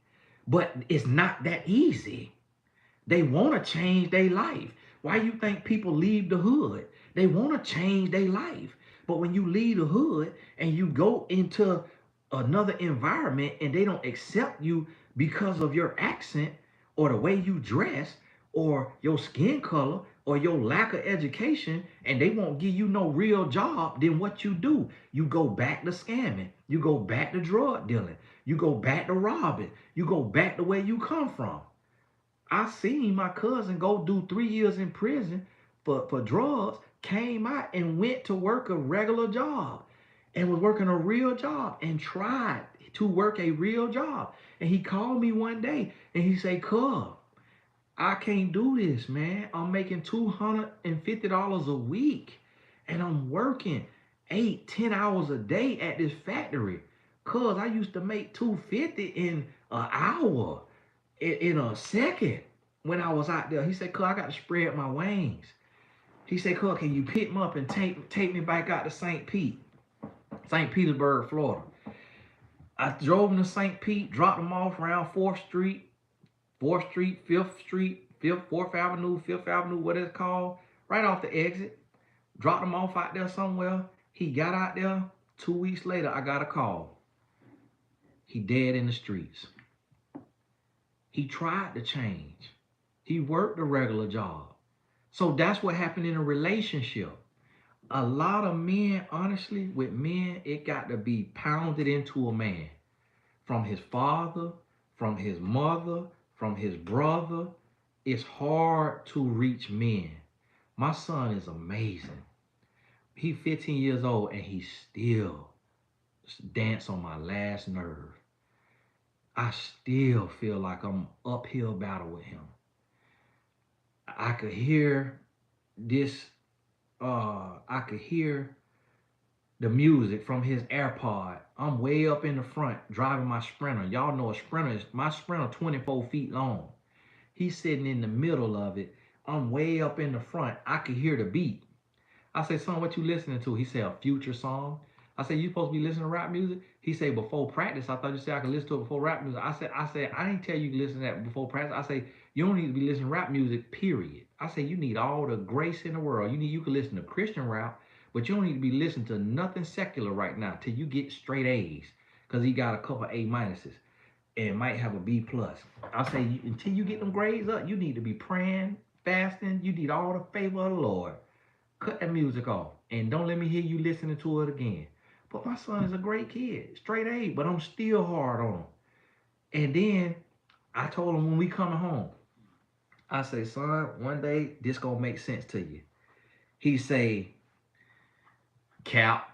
but it's not that easy. They want to change their life. Why you think people leave the hood? They want to change their life. But when you leave the hood and you go into another environment and they don't accept you because of your accent or the way you dress or your skin color or your lack of education, and they won't give you no real job, then what you do? You go back to scamming. You go back to drug dealing. You go back to robbing. You go back to where you come from. I seen my cousin go do 3 years in prison for drugs, came out and went to work a regular job and was working a real job and tried to work a real job. And he called me one day and he said, Cub, I can't do this, man. I'm making $250 a week and I'm working 8, 10 hours a day at this factory. Cuz I used to make 250 in an hour, in a second when I was out there. He said, Cuz I got to spread my wings. He said, Cuz, can you pick me up and take me back out to St. Petersburg, Florida? I drove him to St. Pete, dropped him off around 4th Street, 5th Street, 4th Avenue, 5th Avenue, what it's called, right off the exit. Dropped him off out there somewhere. He got out there. 2 weeks later, I got a call. He dead in the streets. He tried to change. He worked a regular job. So that's what happened in a relationship. A lot of men, honestly, with men, it got to be pounded into a man. From his father, from his mother, from his brother. It's hard to reach men. My son is amazing. He's 15 years old and he still dance on my last nerve. I still feel like I'm uphill battle with him. I could hear this, I could hear the music from his AirPod. I'm way up in the front driving my Sprinter. Y'all know my Sprinter 24 feet long. He's sitting in the middle of it. I'm way up in the front. I could hear the beat. I said, son, what you listening to? He said, a Future song. I said, you supposed to be listening to rap music? He said, before practice. I thought you said I could listen to it before rap music. I said, I didn't tell you to listen to that before practice. I say, you don't need to be listening to rap music, period. I say, you need all the grace in the world. You can listen to Christian rap, but you don't need to be listening to nothing secular right now till you get straight A's. Because he got a couple A minuses and might have a B plus. I say, until you get them grades up, you need to be praying, fasting. You need all the favor of the Lord. Cut that music off and don't let me hear you listening to it again. But my son is a great kid, straight A, but I'm still hard on him. And then I told him when we coming home, I say, son, one day this gonna make sense to you. He say, Cap,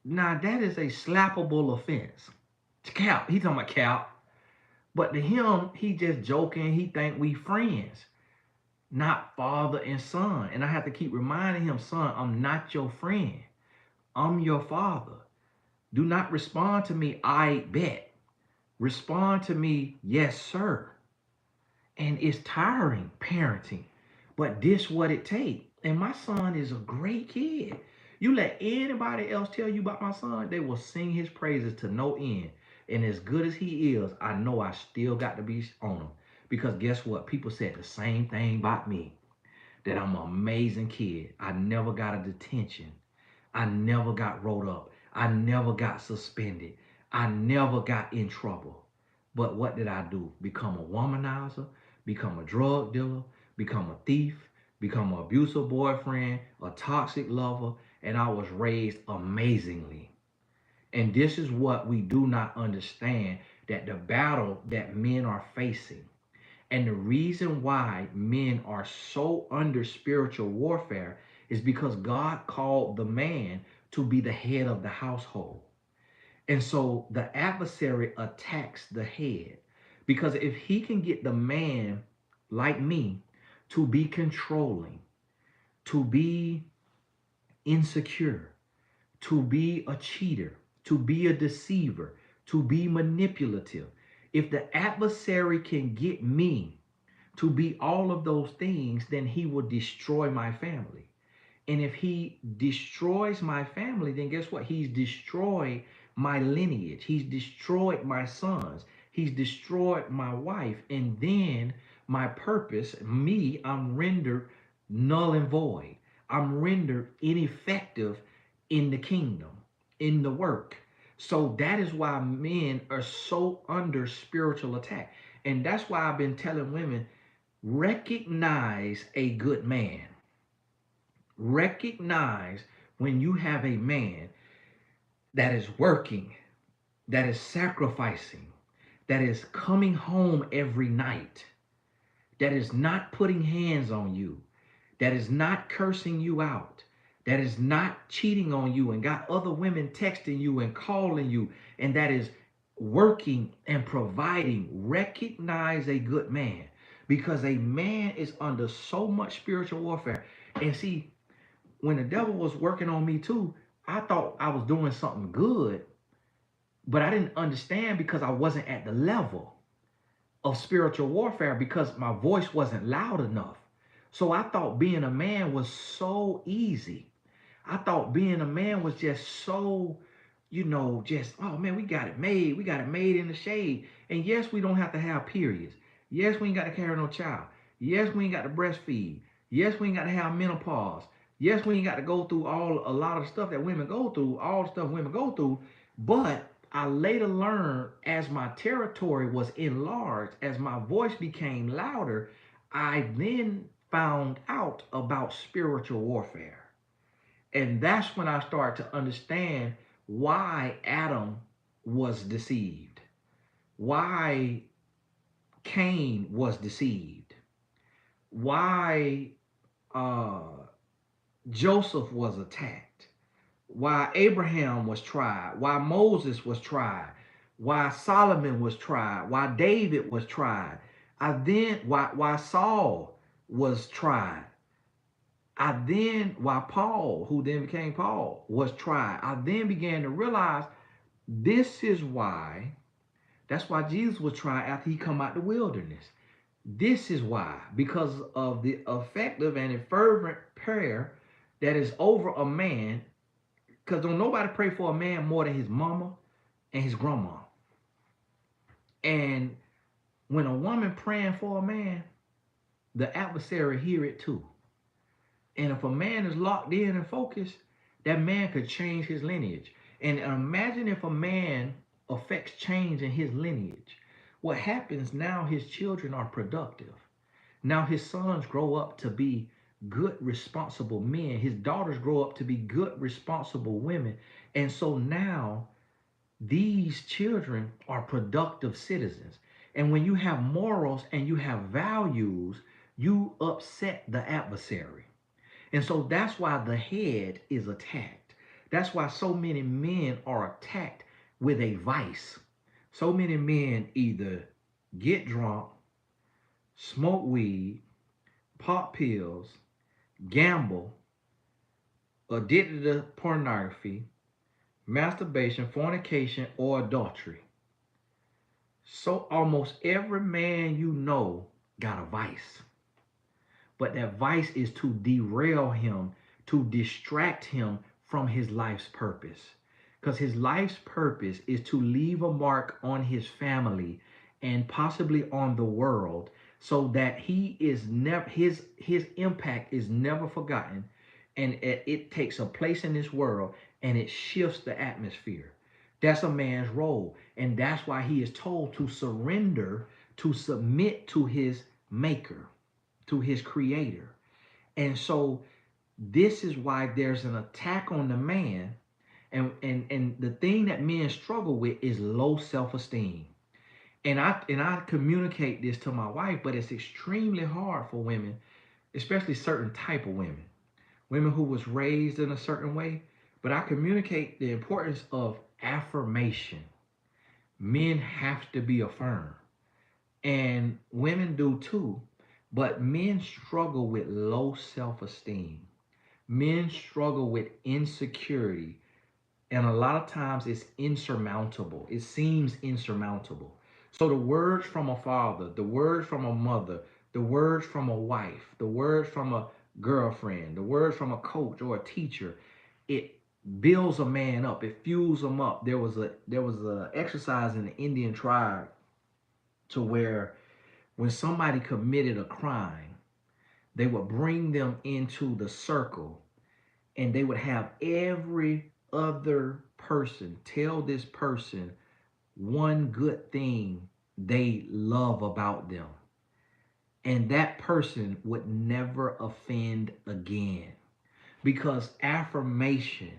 now that is a slappable offense. Cap, he talking about Cap. But to him, he just joking. He think we friends, not father and son. And I have to keep reminding him, son, I'm not your friend. I'm your father. Do not respond to me, I bet. Respond to me, yes, sir. And it's tiring parenting, but this what it takes. And my son is a great kid. You let anybody else tell you about my son, they will sing his praises to no end. And as good as he is, I know I still got to be on him. Because guess what? People said the same thing about me. That I'm an amazing kid. I never got a detention. I never got wrote up. I never got suspended. I never got in trouble. But what did I do? Become a womanizer, become a drug dealer, become a thief, become an abusive boyfriend, a toxic lover, and I was raised amazingly. And this is what we do not understand, that the battle that men are facing and the reason why men are so under spiritual warfare is because God called the man to be the head of the household. And so the adversary attacks the head because if he can get the man like me to be controlling, to be insecure, to be a cheater, to be a deceiver, to be manipulative, if the adversary can get me to be all of those things, then he will destroy my family. And if he destroys my family, then guess what? He's destroyed my lineage. He's destroyed my sons. He's destroyed my wife. And then my purpose, me, I'm rendered null and void. I'm rendered ineffective in the kingdom, in the work. So that is why men are so under spiritual attack. And that's why I've been telling women, recognize a good man. Recognize when you have a man that is working, that is sacrificing, that is coming home every night, that is not putting hands on you, that is not cursing you out, that is not cheating on you and got other women texting you and calling you, and that is working and providing. Recognize a good man because a man is under so much spiritual warfare. And see, when the devil was working on me too, I thought I was doing something good, but I didn't understand because I wasn't at the level of spiritual warfare because my voice wasn't loud enough. So I thought being a man was so easy. I thought being a man was just so, just, oh man, we got it made. We got it made in the shade. And yes, we don't have to have periods. Yes, we ain't got to carry no child. Yes, we ain't got to breastfeed. Yes, we ain't got to have menopause. Yes, we ain't got to go through a lot of stuff that women go through, all the stuff women go through. But I later learned as my territory was enlarged, as my voice became louder, I then found out about spiritual warfare. And that's when I started to understand why Adam was deceived, why Cain was deceived, why uh, Joseph was attacked, why Abraham was tried, why Moses was tried, why Solomon was tried, why David was tried. I then why Saul was tried. Why Paul, who then became Paul, was tried. I then began to realize this is why, that's why Jesus was tried after he come out the wilderness. This is why, because of the effective and fervent prayer that is over a man. Because don't nobody pray for a man more than his mama and his grandma. And when a woman praying for a man, the adversary hear it too. And if a man is locked in and focused, that man could change his lineage. And imagine if a man affects change in his lineage. What happens now, his children are productive. Now his sons grow up to be good, responsible men. His daughters grow up to be good, responsible women. And so now these children are productive citizens. And when you have morals and you have values, you upset the adversary. And so that's why the head is attacked. That's why so many men are attacked with a vice. So many men either get drunk, smoke weed, pop pills, gamble, addicted to pornography, masturbation, fornication, or adultery. So almost every man you know got a vice. But that vice is to derail him, to distract him from his life's purpose. Because his life's purpose is to leave a mark on his family and possibly on the world, so that he is never his impact is never forgotten, and it takes a place in this world and it shifts the atmosphere. That's a man's role, and that's why he is told to surrender, to submit to his maker, to his creator. And so this is why there's an attack on the man. And the thing that men struggle with is low self-esteem. And I communicate this to my wife, but it's extremely hard for women, especially certain type of women, women who was raised in a certain way. But I communicate the importance of affirmation. Men have to be affirmed, and women do too. But men struggle with low self-esteem. Men struggle with insecurity, and a lot of times it's insurmountable. It seems insurmountable. So the words from a father, the words from a mother, the words from a wife, the words from a girlfriend, the words from a coach or a teacher, it builds a man up. It fuels him up. There was a exercise in the Indian tribe to where when somebody committed a crime, they would bring them into the circle, and they would have every other person tell this person one good thing they love about them. And that person would never offend again, because affirmation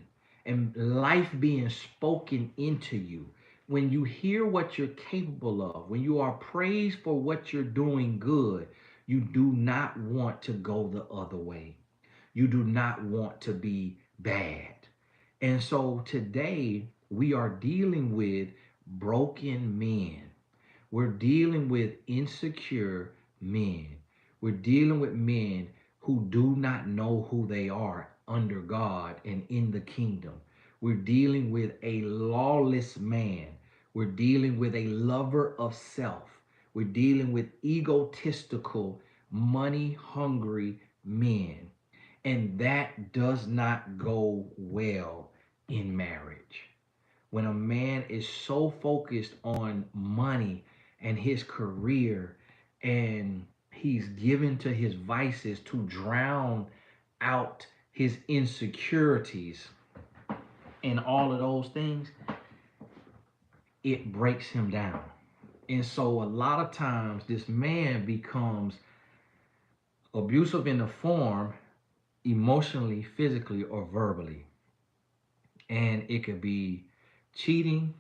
and life being spoken into you, when you hear what you're capable of, when you are praised for what you're doing good, you do not want to go the other way. You do not want to be bad. And so today we are dealing with broken men. We're dealing with insecure men. We're dealing with men who do not know who they are under God and in the kingdom. We're dealing with a lawless man. We're dealing with a lover of self. We're dealing with egotistical, money hungry men. And that does not go well in marriage. When a man is so focused on money and his career, and he's given to his vices to drown out his insecurities and all of those things, it breaks him down. And so a lot of times this man becomes abusive in the form, emotionally, physically, or verbally. And it could be cheating,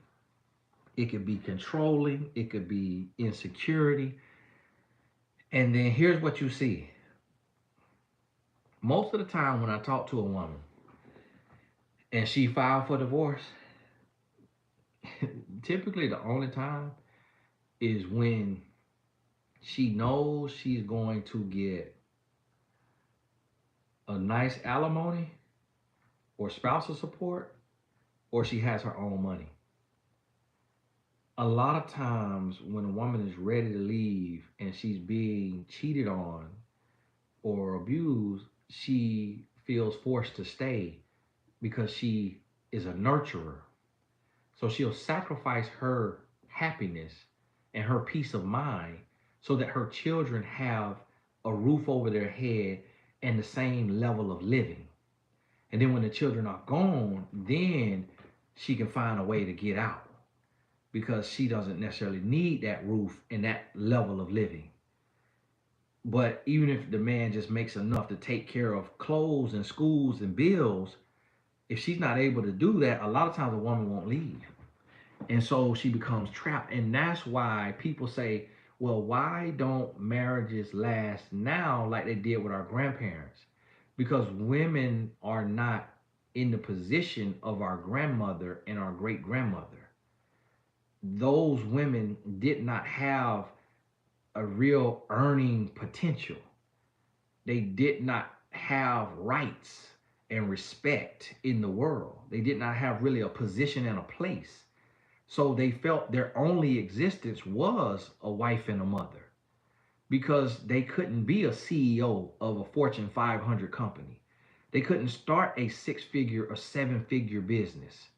it could be controlling, it could be insecurity. And then here's what you see. Most of the time when I talk to a woman and she filed for divorce, typically the only time is when she knows she's going to get a nice alimony or spousal support, or she has her own money. A lot of times when a woman is ready to leave and she's being cheated on or abused, she feels forced to stay because she is a nurturer. So she'll sacrifice her happiness and her peace of mind so that her children have a roof over their head and the same level of living. And then when the children are gone, then she can find a way to get out because she doesn't necessarily need that roof and that level of living. But even if the man just makes enough to take care of clothes and schools and bills, if she's not able to do that, a lot of times a woman won't leave. And so she becomes trapped. And that's why people say, well, why don't marriages last now like they did with our grandparents? Because women are not in the position of our grandmother and our great grandmother. Those women did not have a real earning potential. They did not have rights and respect in the world. They did not have really a position and a place. So they felt their only existence was a wife and a mother because they couldn't be a CEO of a Fortune 500 company. They couldn't start a six-figure or seven-figure business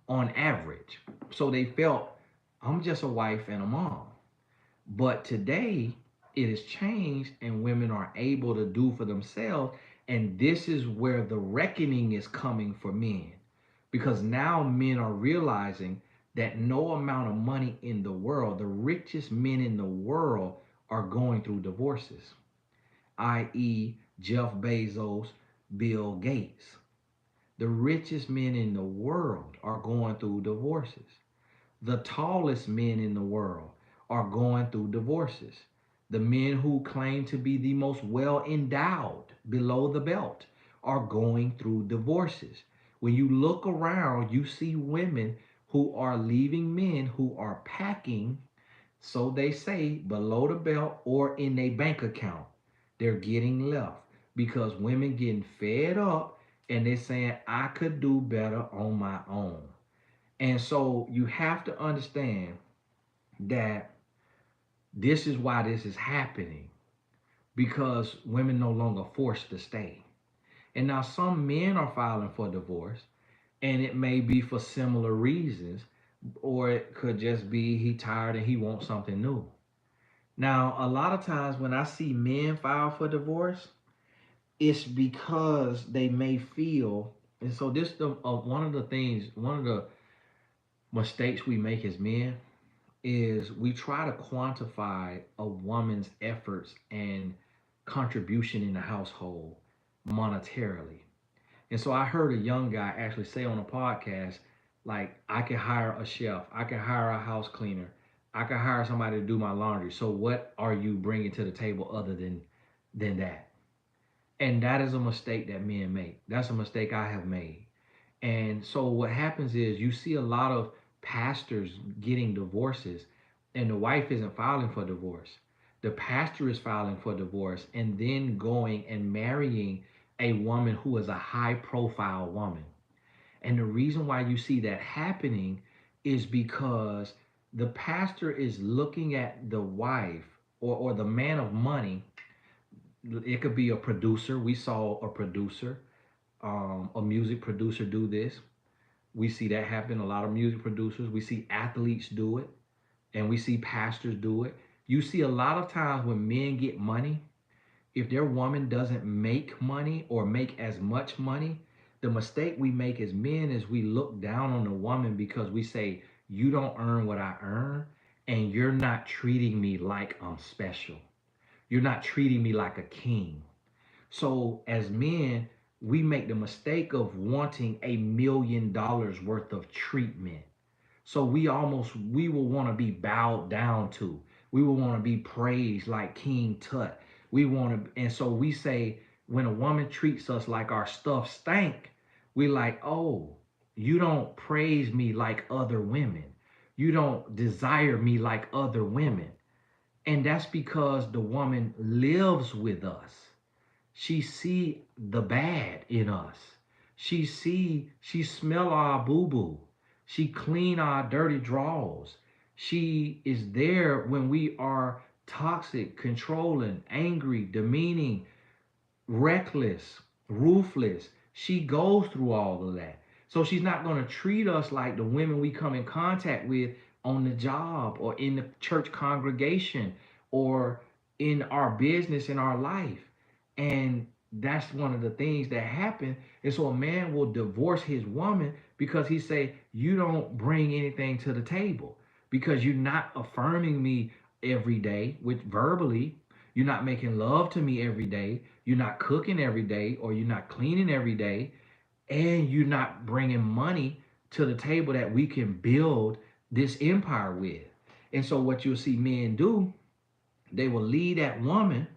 on average. So they felt, I'm just a wife and a mom. But today it has changed and women are able to do for themselves. And this is where the reckoning is coming for men. Because now men are realizing that no amount of money in the world, the richest men in the world are going through divorces, i.e., Jeff Bezos, Bill Gates. The richest men in the world are going through divorces. The tallest men in the world are going through divorces. The men who claim to be the most well endowed below the belt are going through divorces. When you look around, you see women who are leaving men who are packing, so they say, below the belt or in a bank account. They're getting left because women getting fed up and they're saying, I could do better on my own. And so you have to understand that this is why this is happening because women no longer forced to stay. And now some men are filing for divorce, and it may be for similar reasons, or it could just be he tired and he wants something new. Now, a lot of times when I see men file for divorce, it's because they may feel, and so this the one of the things, one of the mistakes we make as men is we try to quantify a woman's efforts and contribution in the household monetarily. And so I heard a young guy actually say on a podcast, like, I can hire a chef, I can hire a house cleaner, I can hire somebody to do my laundry. So what are you bringing to the table other than that? And that is a mistake that men make. That's a mistake I have made. And so what happens is you see a lot of pastors getting divorces and the wife isn't filing for divorce. The pastor is filing for divorce and then going and marrying a woman who is a high profile woman. And the reason why you see that happening is because the pastor is looking at the wife or the man of money. It could be a producer. We saw a producer, a music producer do this. We see that happen. A lot of music producers. We see athletes do it, and we see pastors do it. You see a lot of times when men get money, if their woman doesn't make money or make as much money, the mistake we make as men is we look down on the woman because we say, you don't earn what I earn, and you're not treating me like I'm special. You're not treating me like a king. So as men, we make the mistake of wanting $1 million worth of treatment. So we will want to be bowed down to. We will want to be praised like King Tut. We want to, and so we say when a woman treats us like our stuff stank, we like, oh, you don't praise me like other women. You don't desire me like other women. And that's because the woman lives with us. She see the bad in us. She smell our boo-boo. She clean our dirty drawers. She is there when we are toxic, controlling, angry, demeaning, reckless, ruthless. She goes through all of that. So she's not going to treat us like the women we come in contact with on the job or in the church congregation or in our business, in our life. And that's one of the things that happen. And so a man will divorce his woman because he say, you don't bring anything to the table because you're not affirming me every day with verbally. You're not making love to me every day. You're not cooking every day, or you're not cleaning every day, and you're not bringing money to the table that we can build this empire with. And so, what you'll see men do, they will leave that woman,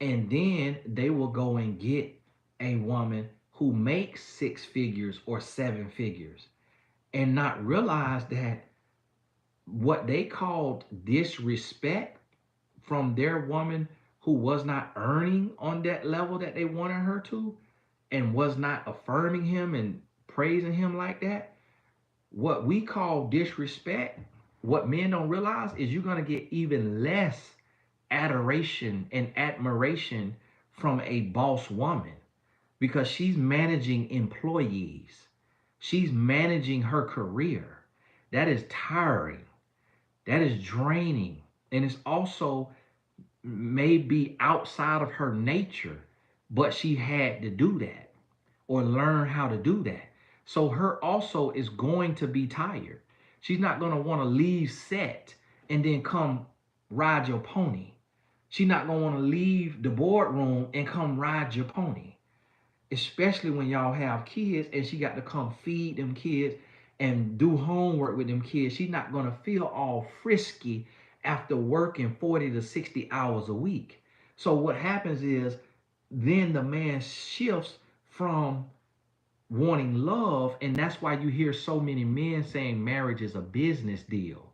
and then they will go and get a woman who makes six figures or seven figures and not realize that what they called disrespect from their woman who was not earning on that level that they wanted her to and was not affirming him and praising him like that, what we call disrespect, what men don't realize is you're going to get even less adoration and admiration from a boss woman because she's managing employees. She's managing her career. That is tiring. That is draining. And it's also may be outside of her nature, but she had to do that or learn how to do that. So her also is going to be tired. She's not going to want to leave set and then come ride your pony. She's not going to want to leave the boardroom and come ride your pony, especially when y'all have kids and she got to come feed them kids and do homework with them kids. She's not going to feel all frisky after working 40 to 60 hours a week. So what happens is then the man shifts from wanting love, and that's why you hear so many men saying marriage is a business deal,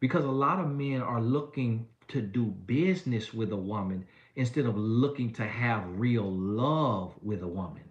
because a lot of men are looking to do business with a woman instead of looking to have real love with a woman.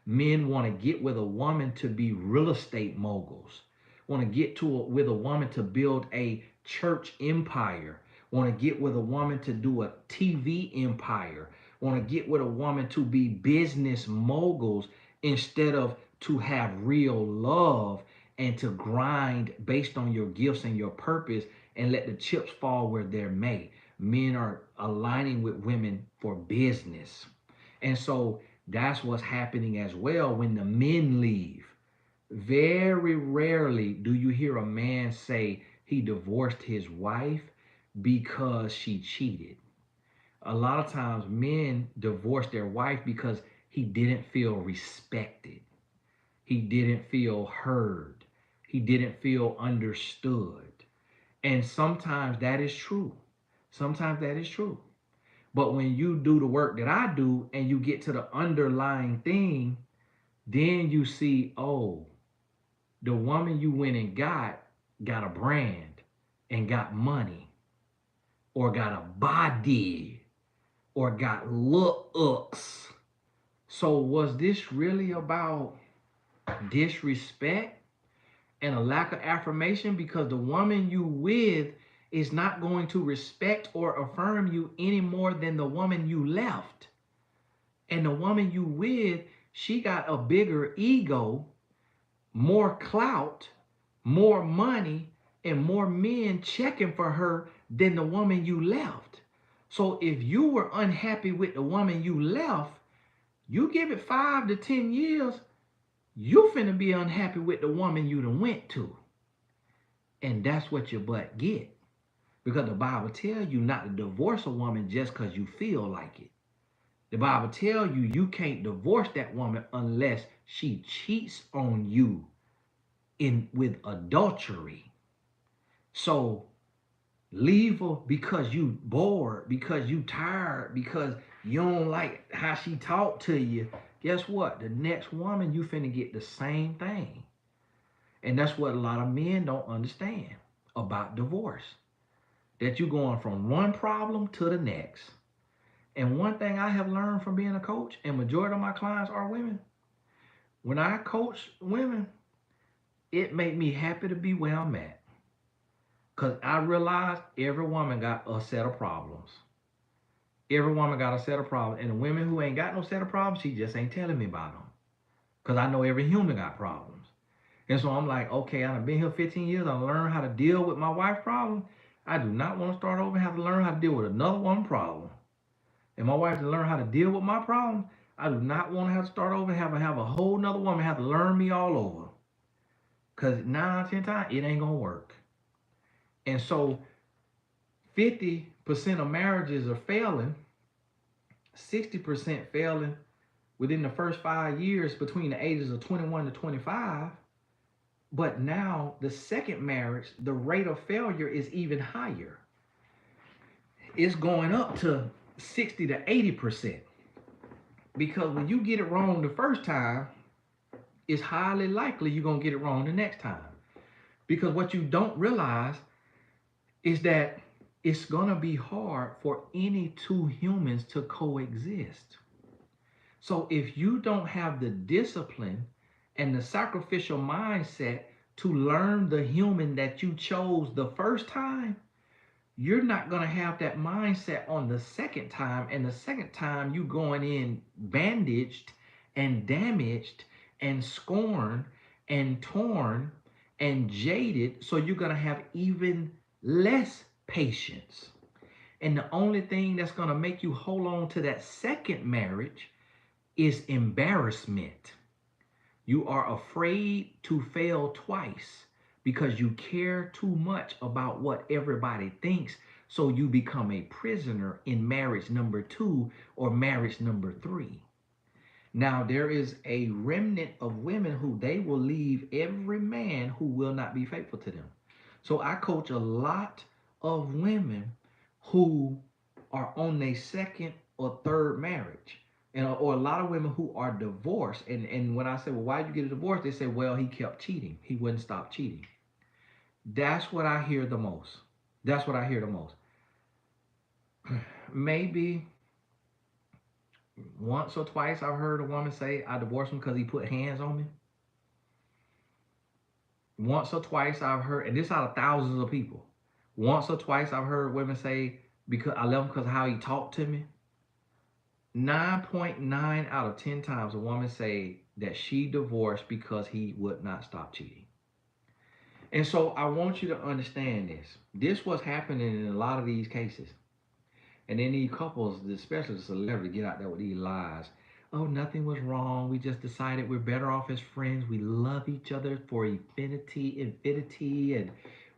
Men want to get with a woman to be real estate moguls, want to get with a woman to build a church empire, want to get with a woman to do a TV empire, want to get with a woman to be business moguls instead of to have real love and to grind based on your gifts and your purpose and let the chips fall where they're made. Men are aligning with women for business. And so that's what's happening as well when the men leave. Very rarely do you hear a man say he divorced his wife because she cheated. A lot of times men divorce their wife because he didn't feel respected. He didn't feel heard. He didn't feel understood. And sometimes that is true. Sometimes that is true. But when you do the work that I do and you get to the underlying thing, then you see, oh, the woman you went and got a brand and got money or got a body or got looks. So was this really about disrespect and a lack of affirmation? Because the woman you with is not going to respect or affirm you any more than the woman you left. And the woman you with, she got a bigger ego, more clout, more money, and more men checking for her than the woman you left. So if you were unhappy with the woman you left, you give it 5 to 10 years, you finna be unhappy with the woman you done went to. And that's what your butt get. Because the Bible tells you not to divorce a woman just because you feel like it. The Bible tells you you can't divorce that woman unless she cheats on you in with adultery. So leave her because you bored, because you tired, because you don't like how she talked to you. Guess what? The next woman you finna get the same thing. And that's what a lot of men don't understand about divorce. That you're going from one problem to the next. And one thing I have learned from being a coach, and majority of my clients are women, when I coach women, it made me happy to be where I'm at. Because I realized every woman got a set of problems. Every woman got a set of problems. And the women who ain't got no set of problems, she just ain't telling me about them. Because I know every human got problems. And so I'm like, okay, I've been here 15 years. I learned how to deal with my wife's problem. I do not want to start over and have to learn how to deal with another woman's problem. And my wife to learn how to deal with my problem. I do not want to have to start over and have a whole nother woman have to learn me all over. Because 9 out of 10 times, it ain't going to work. And so 50% of marriages are failing, 60% failing within the first 5 years between the ages of 21 to 25. But now the second marriage, the rate of failure is even higher. It's going up to 60 to 80%. Because when you get it wrong the first time, it's highly likely you're going to get it wrong the next time. Because what you don't realize is that it's going to be hard for any two humans to coexist. So if you don't have the discipline and the sacrificial mindset to learn the human that you chose the first time, you're not going to have that mindset on the second time. And the second time you going in bandaged and damaged and scorned and torn and jaded. So you're going to have even less patience. And the only thing that's going to make you hold on to that second marriage is embarrassment. You are afraid to fail twice because you care too much about what everybody thinks. So you become a prisoner in marriage number 2 or marriage number 3. Now, there is a remnant of women who they will leave every man who will not be faithful to them. So I coach a lot of women who are on their second or third marriage. And, or a lot of women who are divorced. And when I say, well, why did you get a divorce? They say, well, he kept cheating. He wouldn't stop cheating. That's what I hear the most. That's what I hear the most. Maybe once or twice I've heard a woman say, I divorced him because he put hands on me. Once or twice I've heard, and this out of thousands of people. Once or twice I've heard women say, because I left him because of how he talked to me. 9.9 out of 10 times a woman say that she divorced because he would not stop cheating. And so I want you to understand this. This was happening in a lot of these cases. And then these couples, especially the celebrities, get out there with these lies. Oh, nothing was wrong. We just decided we're better off as friends. We love each other for infinity, and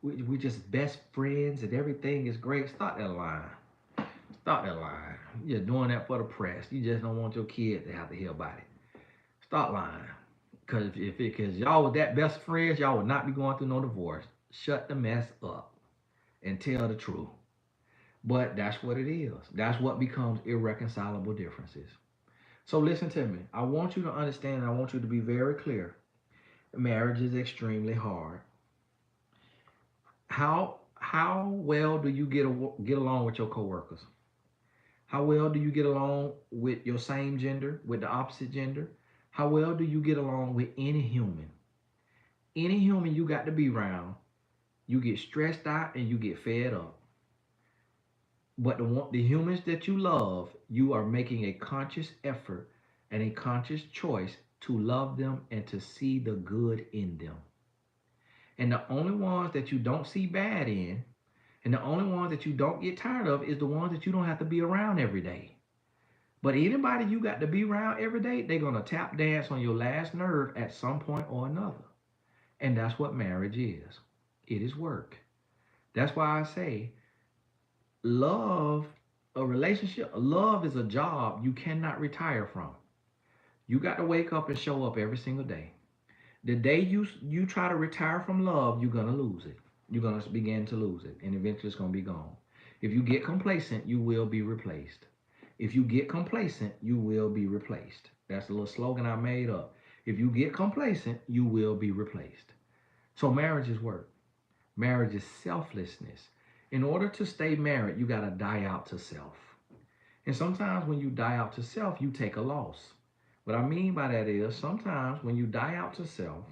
we're just best friends, and everything is great. Stop that line. Stop that line. You're doing that for the press. You just don't want your kids to have to hear about it. Stop lying. Because y'all were that best friends, y'all would not be going through no divorce. Shut the mess up and tell the truth. But that's what it is. That's what becomes irreconcilable differences. So listen to me. I want you to understand, and I want you to be very clear. Marriage is extremely hard. How well do you get along with your coworkers? How well do you get along with your same gender, with the opposite gender? How well do you get along with any human? Any human you got to be around, you get stressed out and you get fed up. But the humans that you love, you are making a conscious effort and a conscious choice to love them and to see the good in them. And the only ones that you don't see bad in, and the only ones that you don't get tired of, is the ones that you don't have to be around every day. But anybody you got to be around every day, they're going to tap dance on your last nerve at some point or another. And that's what marriage is. It is work. That's why I say love, a relationship, love is a job you cannot retire from. You got to wake up and show up every single day. The day you try to retire from love, you're going to lose it. You're going to begin to lose it, and eventually it's going to be gone. If you get complacent, you will be replaced. If you get complacent, you will be replaced. That's a little slogan I made up. If you get complacent, you will be replaced. So marriage is work. Marriage is selflessness. In order to stay married, you got to die out to self. And sometimes when you die out to self, you take a loss. What I mean by that is sometimes when you die out to self,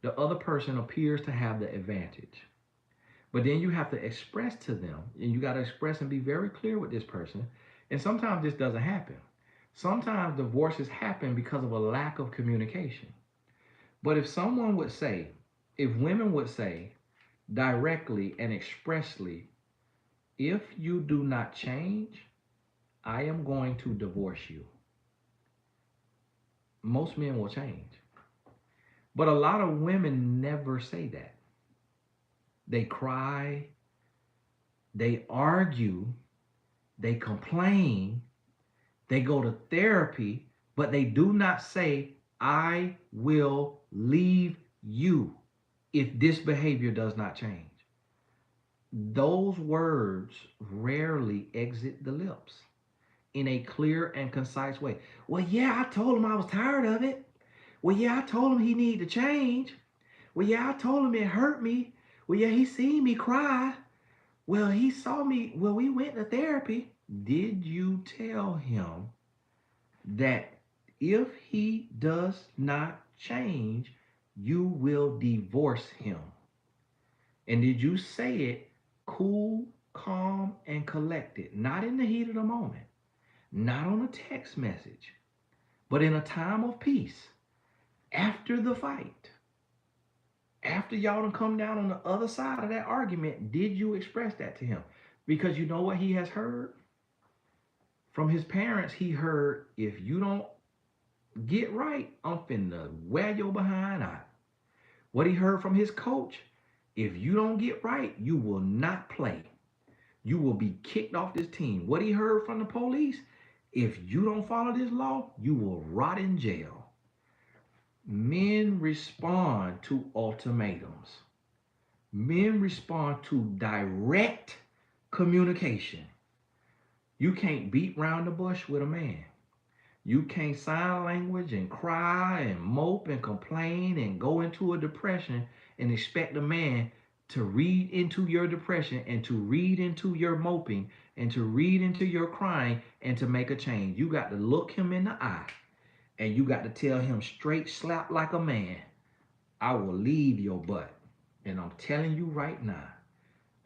the other person appears to have the advantage. But then you have to express to them, and you got to express and be very clear with this person. And sometimes this doesn't happen. Sometimes divorces happen because of a lack of communication. But if someone would say, if women would say directly and expressly, if you do not change, I am going to divorce you, most men will change. But a lot of women never say that. They cry, they argue, they complain, they go to therapy, but they do not say, I will leave you if this behavior does not change. Those words rarely exit the lips in a clear and concise way. Well, yeah, I told him I was tired of it. Well, yeah, I told him he needed to change. Well, yeah, I told him it hurt me. Well, yeah, he seen me cry. Well, he saw me. Well, we went to therapy. Did you tell him that if he does not change, you will divorce him? And did you say it cool, calm, and collected? Not in the heat of the moment, not on a text message, but in a time of peace after the fight. After y'all done come down on the other side of that argument, did you express that to him? Because you know what he has heard? From his parents, he heard, if you don't get right, I'm finna wear your behind out. What he heard from his coach, if you don't get right, you will not play. You will be kicked off this team. What he heard from the police, if you don't follow this law, you will rot in jail. Men respond to ultimatums. Men respond to direct communication. You can't beat round the bush with a man. You can't sign language and cry and mope and complain and go into a depression and expect a man to read into your depression and to read into your moping and to read into your crying and to make a change. You got to look him in the eye and you got to tell him straight slap like a man, I will leave your butt. And I'm telling you right now,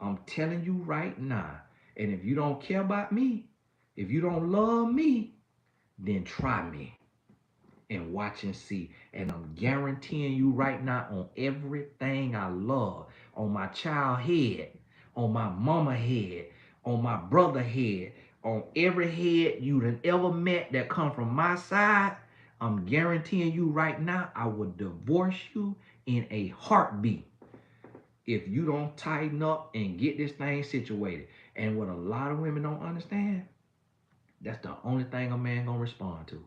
I'm telling you right now. And if you don't care about me, if you don't love me, then try me and watch and see. And I'm guaranteeing you right now on everything I love, on my child head, on my mama head, on my brother head, on every head you done ever met that come from my side, I'm guaranteeing you right now, I will divorce you in a heartbeat if you don't tighten up and get this thing situated. And what a lot of women don't understand, that's the only thing a man gonna respond to.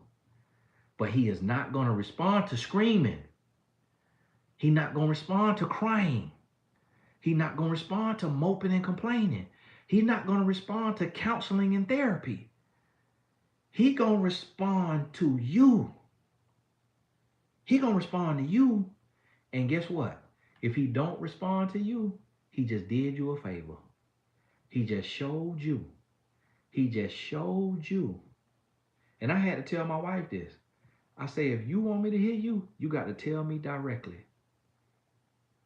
But he is not gonna respond to screaming. He not gonna respond to crying. He not gonna respond to moping and complaining. He not gonna respond to counseling and therapy. He gonna respond to you. He gonna respond to you. And guess what? If he don't respond to you, he just did you a favor. He just showed you. He just showed you. And I had to tell my wife this. I say, if you want me to hear you, you got to tell me directly.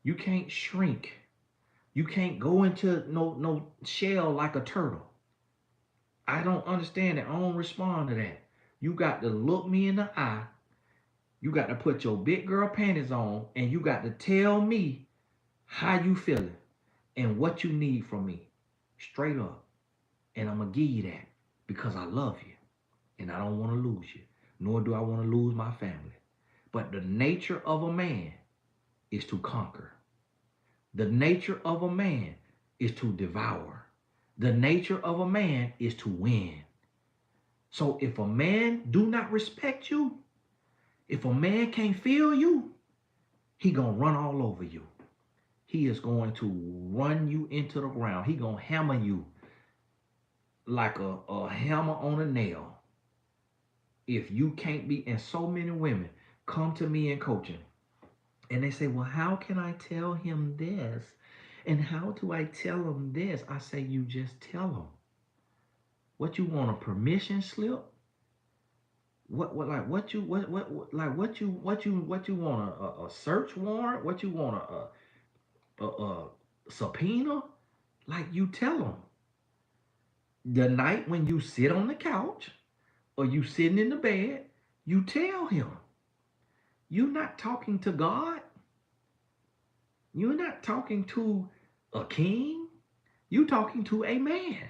You can't shrink. You can't go into no shell like a turtle. I don't understand it. I don't respond to that. You got to look me in the eye. You got to put your big girl panties on, and you got to tell me how you feeling and what you need from me. Straight up. And I'm going to give you that because I love you and I don't want to lose you, nor do I want to lose my family. But the nature of a man is to conquer. The nature of a man is to devour. The nature of a man is to win. So if a man do not respect you, if a man can't feel you, he gonna run all over you. He is going to run you into the ground. He gonna hammer you like a hammer on a nail. If you can't be, and so many women come to me in coaching and they say, well, how can I tell him this? And how do I tell him this? I say, you just tell him. What you want, a permission slip? What you want, a search warrant? What you want, a subpoena, like you tell them. The night when you sit on the couch or you sitting in the bed, you tell him. You're not talking to God. You're not talking to a king. You're talking to a man.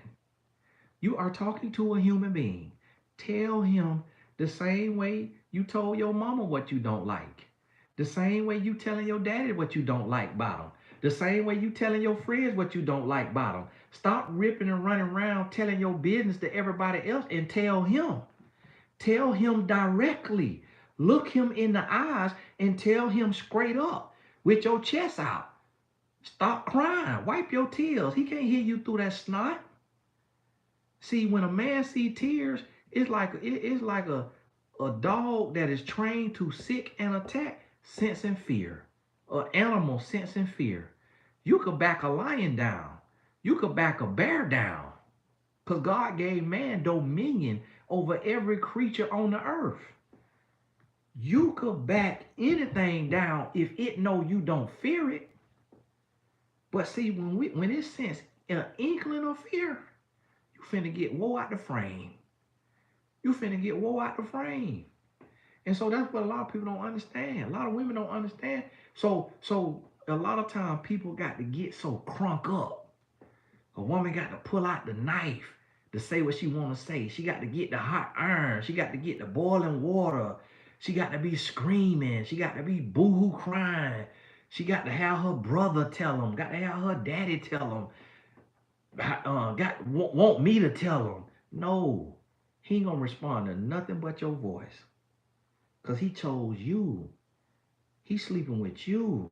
You are talking to a human being. Tell him the same way you told your mama what you don't like. The same way you telling your daddy what you don't like about him. The same way you telling your friends what you don't like about him. Stop ripping and running around telling your business to everybody else and tell him. Tell him directly. Look him in the eyes and tell him straight up with your chest out. Stop crying. Wipe your tears. He can't hear you through that snot. See, when a man see tears, it's like a dog that is trained to seek and attack, sensing fear. An animal sensing fear. You could back a lion down. You could back a bear down. Because God gave man dominion over every creature on the earth. You could back anything down if it know you don't fear it. But see, when it sense an inkling of fear, you finna get woe out the frame. You finna get woe out the frame. And so that's what a lot of people don't understand. A lot of women don't understand. So a lot of times people got to get so crunk up. A woman got to pull out the knife to say what she want to say. She got to get the hot iron. She got to get the boiling water. She got to be screaming. She got to be boo-hoo crying. She got to have her brother tell them. Got to have her daddy tell them. Want me to tell him. No, he ain't gonna respond to nothing but your voice. Cause he chose you. He's sleeping with you.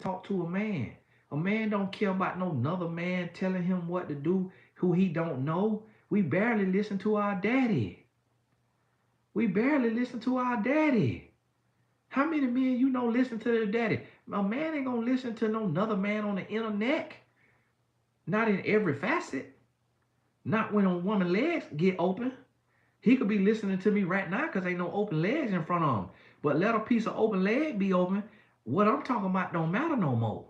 Talk to a man. A man don't care about no another man telling him what to do who he don't know. We barely listen to our daddy. We barely listen to our daddy. How many men you know listen to their daddy? A man ain't gonna listen to no another man on the internet. Not in every facet. Not when a woman's legs get open. He could be listening to me right now because ain't no open legs in front of him. But let a piece of open leg be open. What I'm talking about don't matter no more.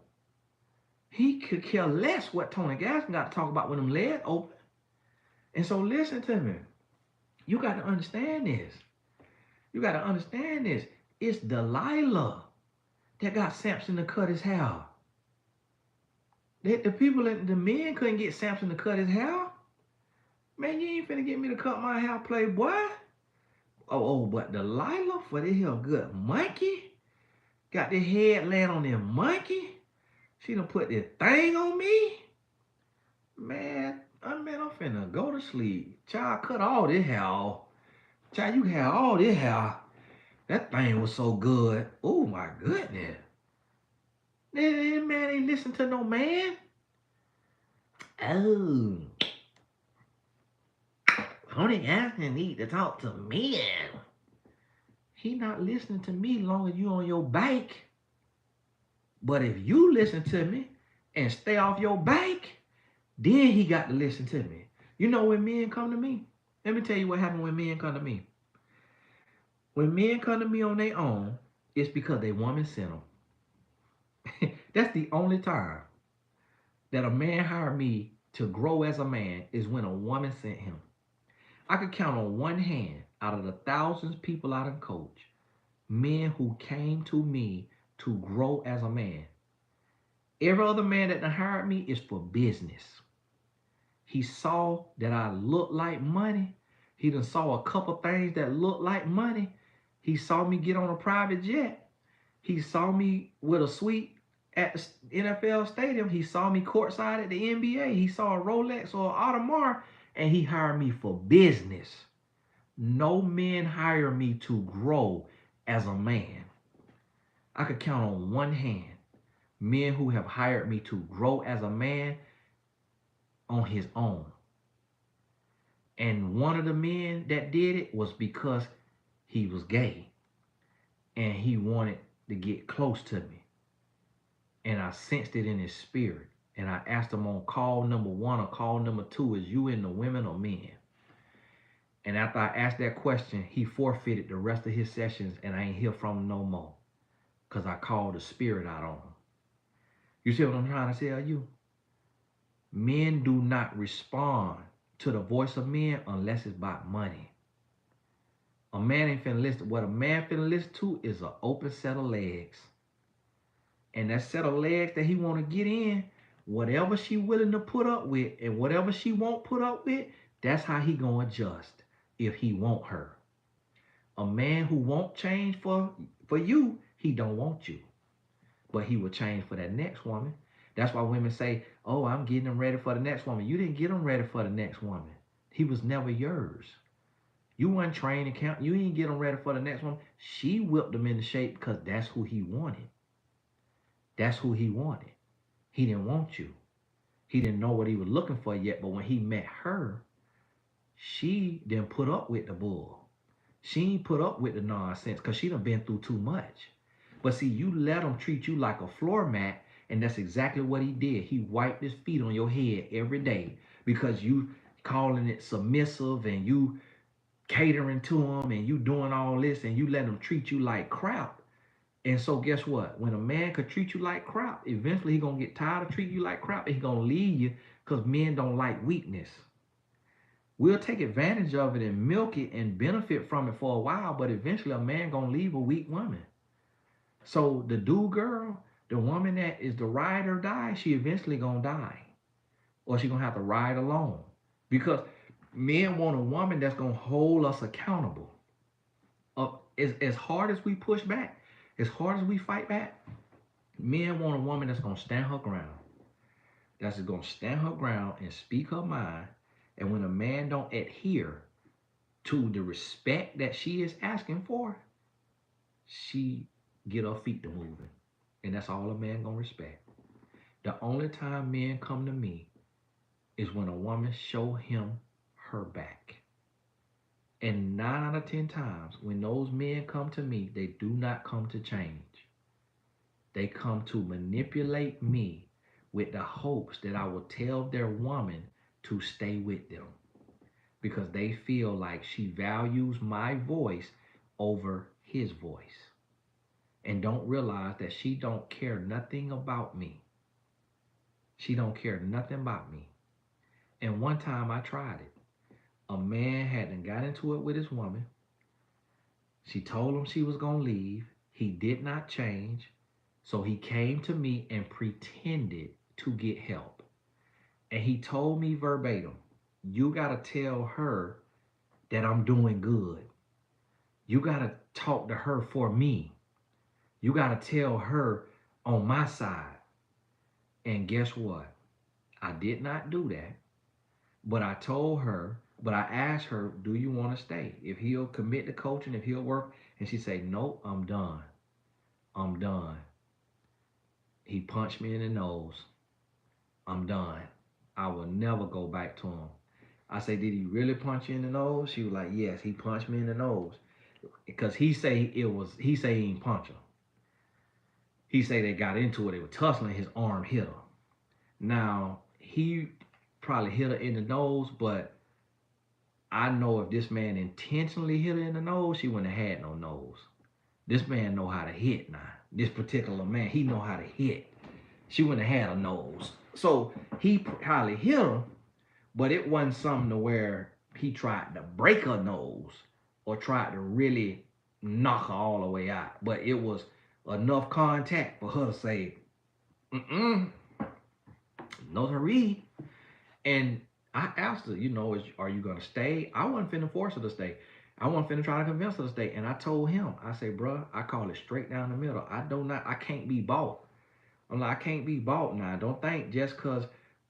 He could care less what Tony Gaskin got to talk about when them legs open. And so listen to me. You got to understand this. You got to understand this. It's Delilah that got Samson to cut his hair. The men couldn't get Samson to cut his hair. Man, you ain't finna get me to cut my hair, playboy. But Delilah for this here good monkey. Got the head laying on that monkey. She done put this thing on me. Man, I'm finna go to sleep. Child, cut all this hair off. Child, you have all this hair. That thing was so good. Oh my goodness. This man ain't listen to no man. Oh. Tony Gaskin need to talk to men. He not listening to me long as you on your bike. But if you listen to me and stay off your bike, then he got to listen to me. You know when men come to me? Let me tell you what happened when men come to me. When men come to me on their own, it's because they woman sent them. That's the only time that a man hired me to grow as a man is when a woman sent him. I could count on one hand out of the thousands of people I done coach, men who came to me to grow as a man. Every other man that done hired me is for business. He saw that I looked like money. He done saw a couple things that looked like money. He saw me get on a private jet. He saw me with a suite at the NFL stadium. He saw me courtside at the NBA. He saw a Rolex or an Audemars, and he hired me for business. No men hire me to grow as a man. I could count on one hand men who have hired me to grow as a man on his own. And one of the men that did it was because he was gay and he wanted to get close to me. And I sensed it in his spirit. And I asked him on call number one or call number two, is you into women or men? And after I asked that question, he forfeited the rest of his sessions and I ain't hear from him no more. Because I called the spirit out on him. You see what I'm trying to tell you? Men do not respond to the voice of men unless it's about money. A man ain't finna listen. What a man finna listen to is an open set of legs. And that set of legs that he want to get in, whatever she willing to put up with and whatever she won't put up with, that's how he gonna adjust if he want her. A man who won't change for you, he don't want you. But he will change for that next woman. That's why women say, oh, I'm getting him ready for the next woman. You didn't get him ready for the next woman. He was never yours. You weren't trained and count. You didn't get him ready for the next woman. She whipped him into shape because that's who he wanted. That's who he wanted. He didn't want you. He didn't know what he was looking for yet. But when he met her, she didn't put up with the bull. She ain't put up with the nonsense because she done been through too much. But see, you let him treat you like a floor mat, and that's exactly what he did. He wiped his feet on your head every day because you calling it submissive and you catering to him and you doing all this and you let him treat you like crap. And so guess what? When a man could treat you like crap, eventually he gonna get tired of treating you like crap and he gonna leave you because men don't like weakness. We'll take advantage of it and milk it and benefit from it for a while, but eventually a man gonna leave a weak woman. So the dude girl, the woman that is the ride or die, she eventually gonna die. Or she gonna have to ride alone. Because men want a woman that's gonna hold us accountable. As hard as we push back, as hard as we fight back, men want a woman that's gonna stand her ground. That's just gonna stand her ground and speak her mind. And when a man don't adhere to the respect that she is asking for, she get her feet to moving. And that's all a man gonna respect. The only time men come to me is when a woman show him her back. And 9 out of 10 times, when those men come to me, they do not come to change. They come to manipulate me with the hopes that I will tell their woman to stay with them because they feel like she values my voice over his voice and don't realize that she don't care nothing about me. She don't care nothing about me. And one time I tried it. A man hadn't got into it with his woman. She told him she was going to leave. He did not change. So he came to me and pretended to get help. And he told me verbatim, you got to tell her that I'm doing good. You got to talk to her for me. You got to tell her on my side. And guess what? I did not do that. But I told her, but I asked her, do you want to stay? If he'll commit to coaching, if he'll work. And she said, nope, I'm done. I'm done. He punched me in the nose. I'm done. I will never go back to him. I say, did he really punch you in the nose? She was like, yes, he punched me in the nose. Because he say he ain't punch her. He say they got into it. They were tussling. His arm hit her. Now, he probably hit her in the nose, but I know if this man intentionally hit her in the nose, she wouldn't have had no nose. This man know how to hit now. This particular man, he know how to hit. She wouldn't have had a nose. So he probably hit her, but it wasn't something to where he tried to break her nose or tried to really knock her all the way out. But it was enough contact for her to say, mm-mm, no siree. And I asked her, are you gonna stay? I wasn't finna force her to stay. I wasn't finna try to convince her to stay. And I told him, I say, bruh, I call it straight down the middle. I can't be bought. I'm like, I can't be bought now. Don't think just cause,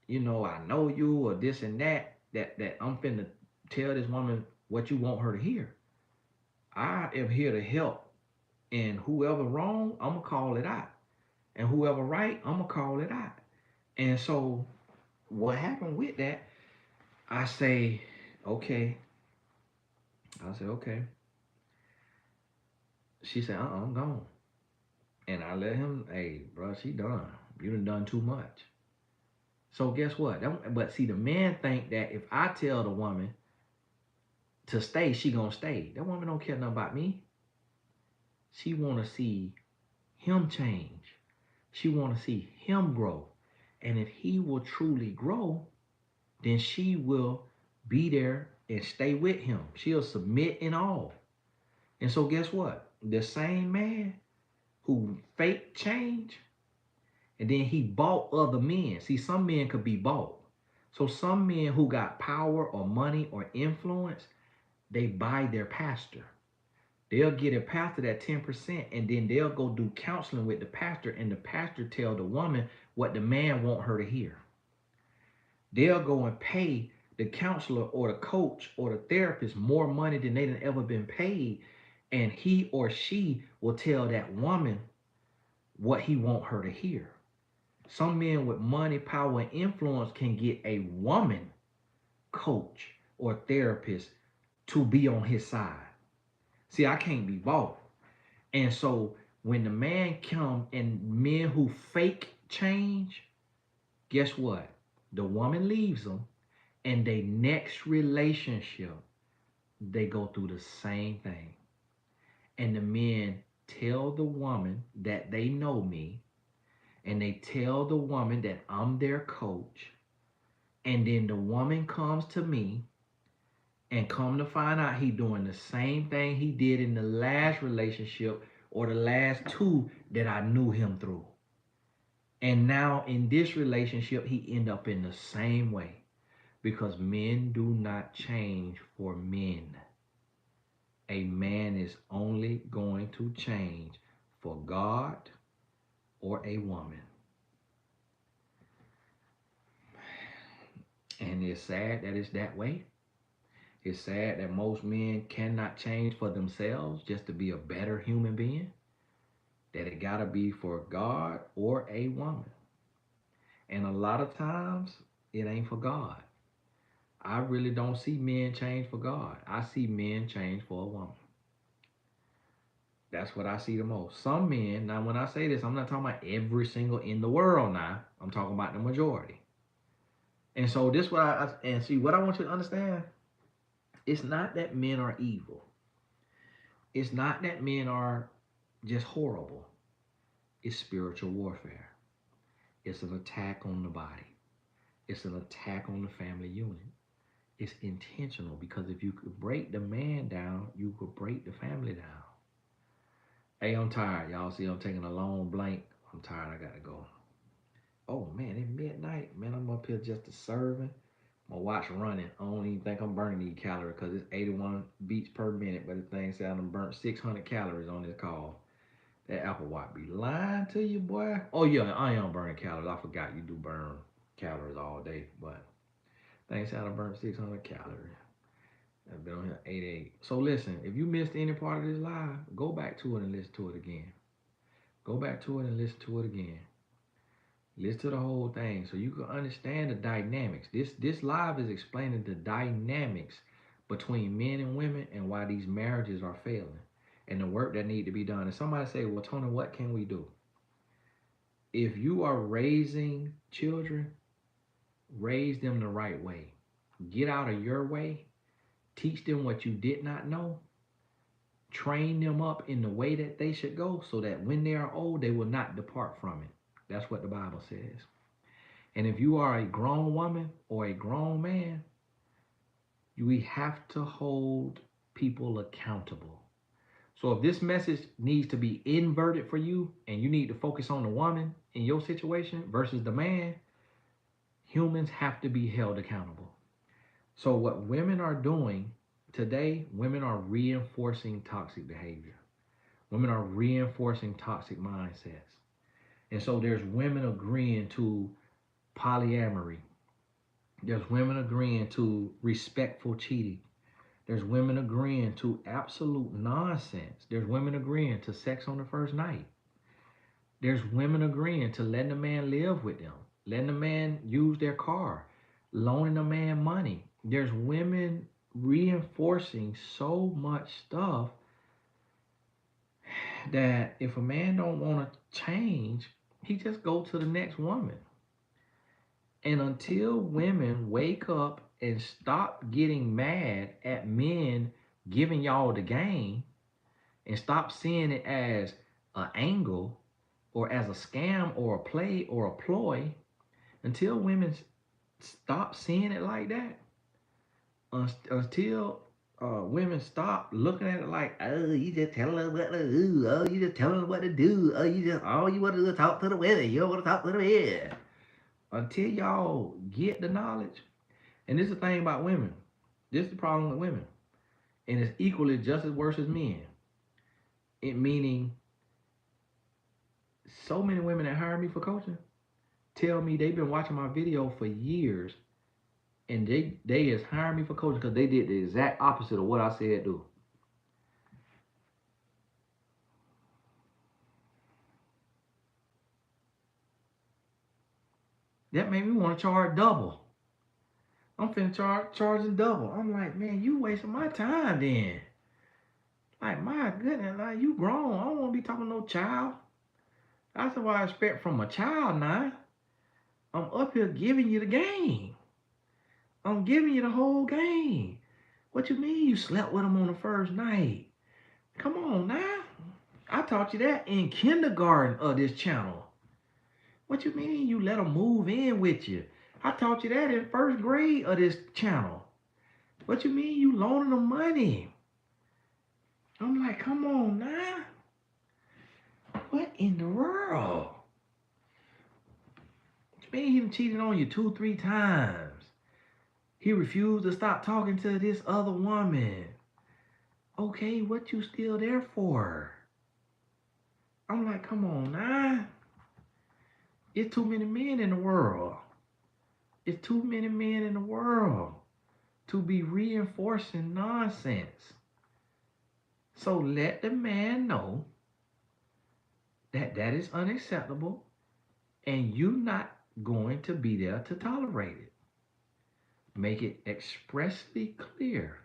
I know you or this and that I'm finna tell this woman what you want her to hear. I am here to help. And whoever wrong, I'ma call it out. And whoever right, I'ma call it out. And so what happened with that, I say, okay. I said, okay. She said, I'm gone. And I let him, hey, bro, she done. You done too much. So guess what? But see, the man think that if I tell the woman to stay, she gonna stay. That woman don't care nothing about me. She wanna see him change. She wanna see him grow. And if he will truly grow, then she will be there and stay with him. She'll submit in all. And so guess what? The same man who fake change and then he bought other men. See, some men could be bought. So some men who got power or money or influence, they buy their pastor. They'll get a pastor that 10% and then they'll go do counseling with the pastor and the pastor tell the woman what the man want her to hear. They'll go and pay the counselor or the coach or the therapist more money than they done ever been paid, and he or she will tell that woman what he want her to hear. Some men with money, power, and influence can get a woman coach or therapist to be on his side. See, I can't be bought. And so when the man come and men who fake change, guess what? The woman leaves them and they next relationship, they go through the same thing. And the men tell the woman that they know me, and they tell the woman that I'm their coach, and then the woman comes to me and come to find out he doing the same thing he did in the last relationship or the last two that I knew him through. And now in this relationship, he end up in the same way because men do not change for men. A man is only going to change for God or a woman. And it's sad that it's that way. It's sad that most men cannot change for themselves just to be a better human being. That it gotta be for God or a woman. And a lot of times it ain't for God. I really don't see men change for God. I see men change for a woman. That's what I see the most. Some men, now when I say this, I'm not talking about every single in the world now. I'm talking about the majority. And so this what and see what I want you to understand. It's not that men are evil. It's not that men are just horrible. It's spiritual warfare. It's an attack on the body. It's an attack on the family unit. It's intentional because if you could break the man down, you could break the family down. Hey, I'm tired. Y'all see I'm taking a long blank. I'm tired. I gotta go. Oh man, it's midnight. Man, I'm up here just a serving. My watch running. I don't even think I'm burning these calories because it's 81 beats per minute. But the thing said I'm burnt 600 calories on this call. That Apple Watch be lying to you, boy. Oh yeah, I am burning calories. I forgot you do burn calories all day. But thing said I burnt 600 calories. I've been on here 88. So listen, if you missed any part of this live, go back to it and listen to it again. Go back to it and listen to it again. Listen to the whole thing so you can understand the dynamics. This live is explaining the dynamics between men and women and why these marriages are failing and the work that need to be done. And somebody say, well, Tony, what can we do? If you are raising children, raise them the right way. Get out of your way. Teach them what you did not know. Train them up in the way that they should go so that when they are old, they will not depart from it. That's what the Bible says. And if you are a grown woman or a grown man, we have to hold people accountable. So if this message needs to be inverted for you and you need to focus on the woman in your situation versus the man, humans have to be held accountable. So what women are doing today, women are reinforcing toxic behavior. Women are reinforcing toxic mindsets. And so there's women agreeing to polyamory. There's women agreeing to respectful cheating. There's women agreeing to absolute nonsense. There's women agreeing to sex on the first night. There's women agreeing to letting a man live with them, letting a man use their car, loaning a man money. There's women reinforcing so much stuff that if a man don't want to change, he just go to the next woman. And until women wake up and stop getting mad at men giving y'all the game, and stop seeing it as an angle or as a scam or a play or a ploy. Until women stop seeing it like that, until women stop looking at it like, oh, you just telling us what to do, oh, you just telling us what to do, oh, you just, all you want to do is talk to the women, you don't want to talk to the men. Until y'all get the knowledge, and this is the thing about women, this is the problem with women, and it's equally just as worse as men. It meaning, so many women that hire me for coaching tell me they've been watching my video for years, and they is hiring me for coaching because they did the exact opposite of what I said do. That made me want to charge double. I'm finna charging double. I'm like, man, you wasting my time then. Like, my goodness, like, you grown. I don't want to be talking to no child. That's what I expect from a child now. I'm up here giving you the game. I'm giving you the whole game. What you mean you slept with him on the first night? Come on now. I taught you that in kindergarten of this channel. What you mean you let him move in with you? I taught you that in first grade of this channel. What you mean you loaning them money? I'm like, come on now. What in the world? What you mean he done cheated on you 2, 3 times? He refused to stop talking to this other woman. Okay, what you still there for? I'm like, come on now. It's too many men in the world. It's too many men in the world to be reinforcing nonsense. So let the man know that that is unacceptable, and you're not going to be there to tolerate it. Make it expressly clear.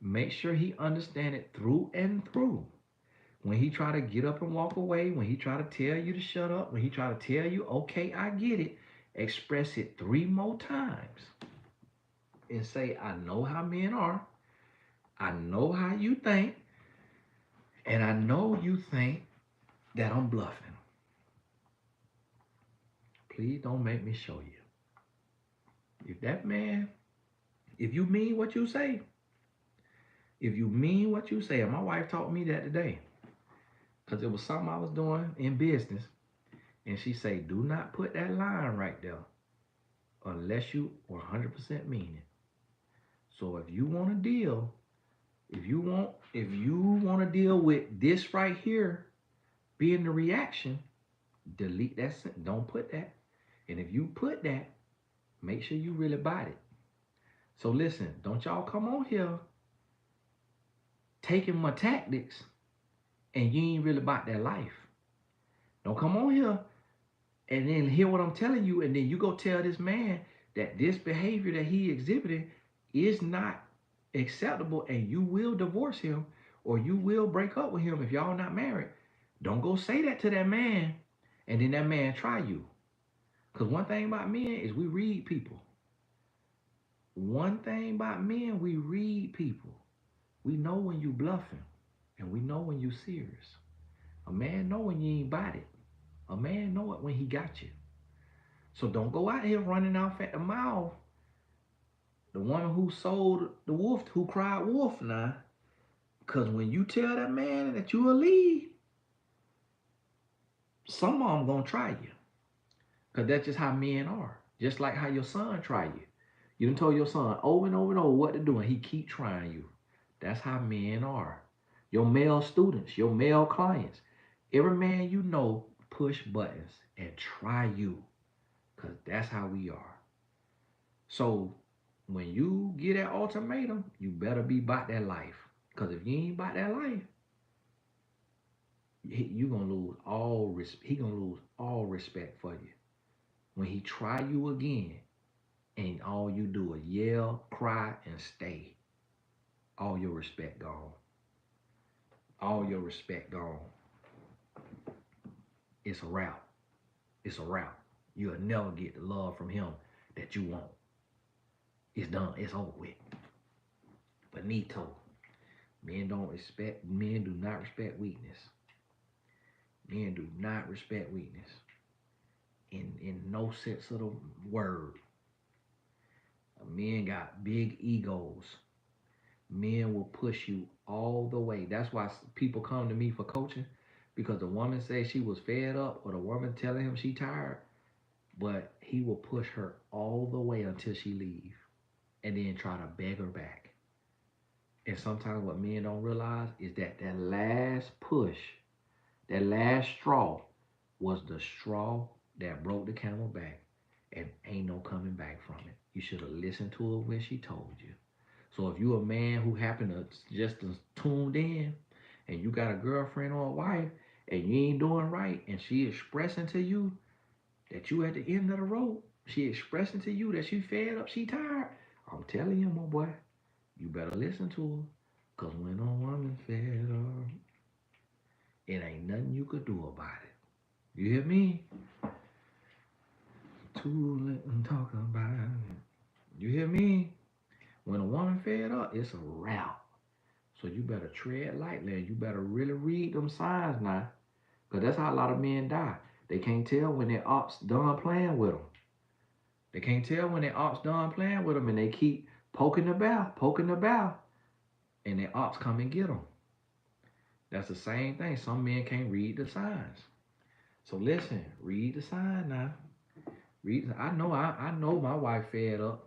Make sure he understand it through and through. When he try to get up and walk away, when he try to tell you to shut up, when he try to tell you, okay, I get it, express it 3 more times. And say, I know how men are. I know how you think. And I know you think that I'm bluffing. Please don't make me show you. If that man, if you mean what you say, if you mean what you say, and my wife taught me that today, because it was something I was doing in business, and she say, do not put that line right there unless you 100% mean it. So if you want to deal, if you want to deal with this right here being the reaction, delete that sentence. Don't put that. And if you put that, make sure you really bite it. So listen, don't y'all come on here taking my tactics and you ain't really about that life. Don't come on here and then hear what I'm telling you, and then you go tell this man that this behavior that he exhibited is not acceptable, and you will divorce him or you will break up with him if y'all not married. Don't go say that to that man and then that man try you. Because one thing about men is we read people. One thing about men, we read people. We know when you bluffing, and we know when you serious. A man know when you ain't bought it. A man know it when he got you. So don't go out here running off at the mouth. The woman who sold the wolf, who cried wolf now. Because when you tell that man that you will leave, some of them going to try you. Because that's just how men are. Just like how your son try you. You done told your son over and over and over what to do, and he keep trying you. That's how men are. Your male students, your male clients, every man you know push buttons and try you. Because that's how we are. So when you get that ultimatum, you better be about that life. Because if you ain't about that life, you gonna lose all he gonna lose all respect for you. When he try you again, and all you do is yell, cry, and stay, all your respect gone. All your respect gone. It's a wrap. It's a wrap. You'll never get the love from him that you want. It's done. It's over with. Benito. Men do not respect weakness. Men do not respect weakness. In no sense of the word. Men got big egos. Men will push you all the way. That's why people come to me for coaching, because the woman says she was fed up, or the woman telling him she tired, but he will push her all the way until she leave, and then try to beg her back. And sometimes what men don't realize is that that last push, that last straw, was the straw that broke the camel back, and ain't no coming back from it. You should have listened to her when she told you. So if you a man who happened to just tuned in, and you got a girlfriend or a wife, and you ain't doing right, and she expressing to you that you at the end of the road, she expressing to you that she fed up, she tired, I'm telling you, my boy, you better listen to her. Cause when a woman fed up, it ain't nothing you could do about it. You hear me? Too late and talk about it. You hear me? When a woman fed up, it's a wrap. So you better tread lightly, and you better really read them signs now. Because that's how a lot of men die. They can't tell when their ops done playing with them. They can't tell when their ops done playing with them, and they keep poking the bear, and their ops come and get them. That's the same thing. Some men can't read the signs. So listen, read the sign now. Read. I know my wife fed up.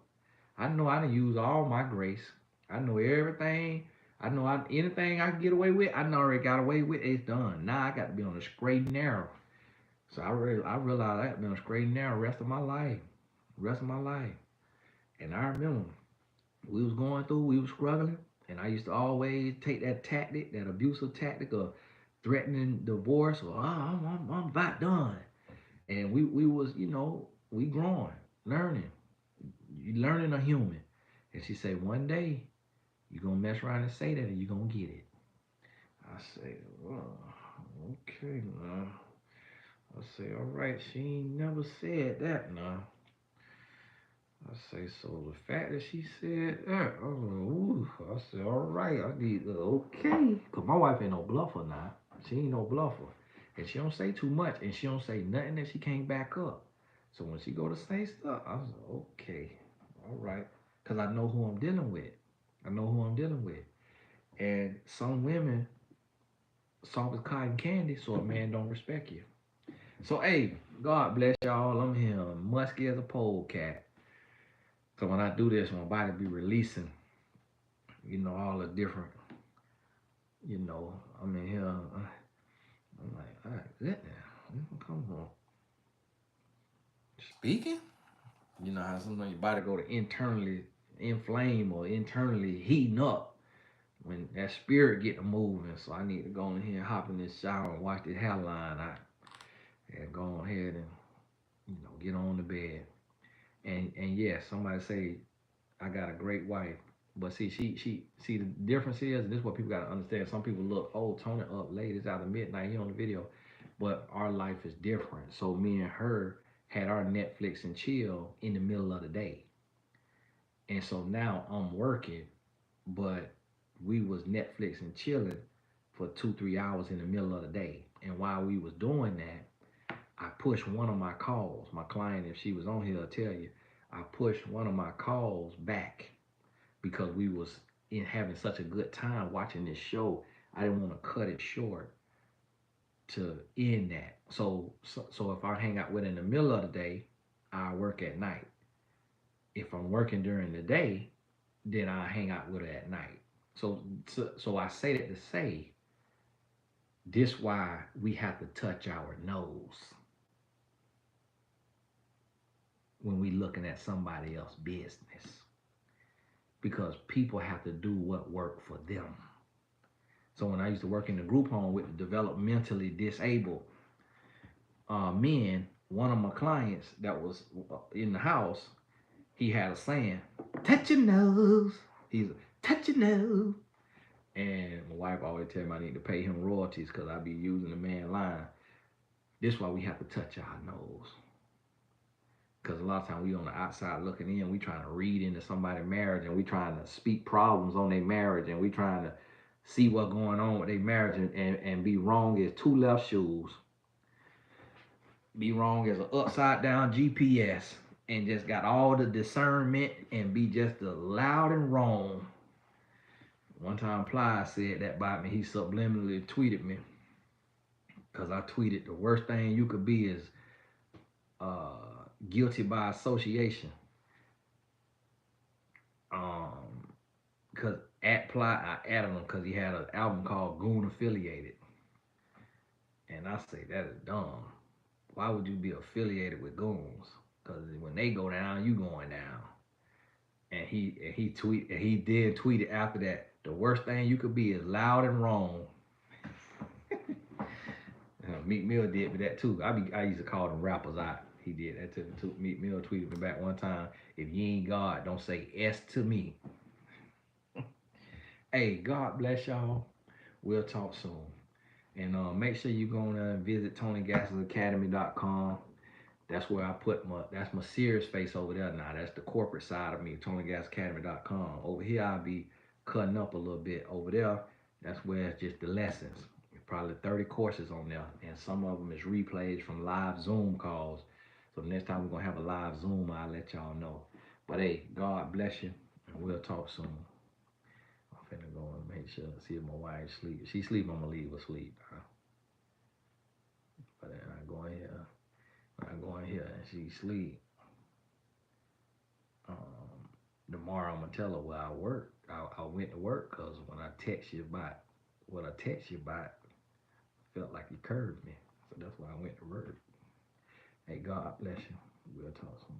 I know I done use all my grace. I know everything. Anything I can get away with, I know I already got away with. It's done. Now I got to be on the straight and narrow. So I realized I got to be on the straight and narrow rest of my life. Rest of my life. And I remember we was going through, we was struggling, and I used to always take that tactic, that abusive tactic of threatening divorce, or I'm about done. And we was, we growing, learning. You learning a human. And she said, one day you gonna mess around and say that, and you gonna get it. I say, oh, okay now. I say, all right, she ain't never said that now. I say, so the fact that she said that, I said, all right, I need, okay. Because my wife ain't no bluffer now. She ain't no bluffer. And she don't say too much, and she don't say nothing that she can't back up. So when she go to say stuff, I was like, okay, all right. Because I know who I'm dealing with. I know who I'm dealing with. And some women, soft as cotton candy, so a man don't respect you. So, hey, God bless y'all. I'm here musky as a polecat. So when I do this, my body be releasing, all the different, I'm in here. I'm like, all right, good now. Come on. Speaking, you know how sometimes your body go to internally inflame or internally heating up when that spirit get to moving. So I need to go in here and hop in this shower and wash this hairline out and go ahead and, get on the bed. And yes, somebody say I got a great wife. But she see the difference is, and this is what people gotta understand. Some people look, oh, Tony up late, it's out of midnight, he on the video. But our life is different. So me and her had our Netflix and chill in the middle of the day. And so now I'm working, but we was Netflix and chilling for 2-3 hours in the middle of the day. And while we was doing that, I pushed one of my calls. My client, if she was on here, I'll tell you, I pushed one of my calls back because we was in having such a good time watching this show. I didn't want to cut it short to end that. So if I hang out with her in the middle of the day, I work at night. If I'm working during the day, then I hang out with her at night. So I say that to say this why we have to touch our nose when we looking at somebody else's business, because people have to do what work for them. So when I used to work in the group home with the developmentally disabled men, one of my clients that was in the house, he had a saying, touch your nose. He's touch your nose. And my wife always tell me I need to pay him royalties because I be using the man line. This is why we have to touch our nose. Because a lot of times we on the outside looking in, we trying to read into somebody's marriage, and we trying to speak problems on their marriage, and we trying to see what's going on with their marriage, and be wrong as two left shoes, be wrong as an upside down GPS, and just got all the discernment and be just the loud and wrong. One time Ply said that about me. He subliminally tweeted me because I tweeted the worst thing you could be is guilty by association. Because at Ply, I added him because he had an album called Goon Affiliated. And I say, that is dumb. Why would you be affiliated with goons? Because when they go down, you going down. And he did tweet it after that. The worst thing you could be is loud and wrong. Meek Mill did me that too. I used to call them rappers out. He did that to me too. Meek Mill tweeted me back one time. If you ain't God, don't say S to me. Hey, God bless y'all. We'll talk soon. And make sure you go and visit TonyGassisAcademy.com. That's where I put that's my serious face over there now. That's the corporate side of me, TonyGassisAcademy.com. Over here, I'll be cutting up a little bit. Over there, that's where it's just the lessons. Probably 30 courses on there. And some of them is replays from live Zoom calls. So the next time we're going to have a live Zoom, I'll let y'all know. But hey, God bless you. And we'll talk soon. I'm finna go and make sure, see if my wife sleep. If she sleep, I'm going to leave her sleep. But then I go in here. When I go in here and she sleep, tomorrow I'm gonna tell her where I work. I went to work because when I text you about what I text you about, felt like you curved me. So that's why I went to work. Hey, God bless you. We'll talk soon.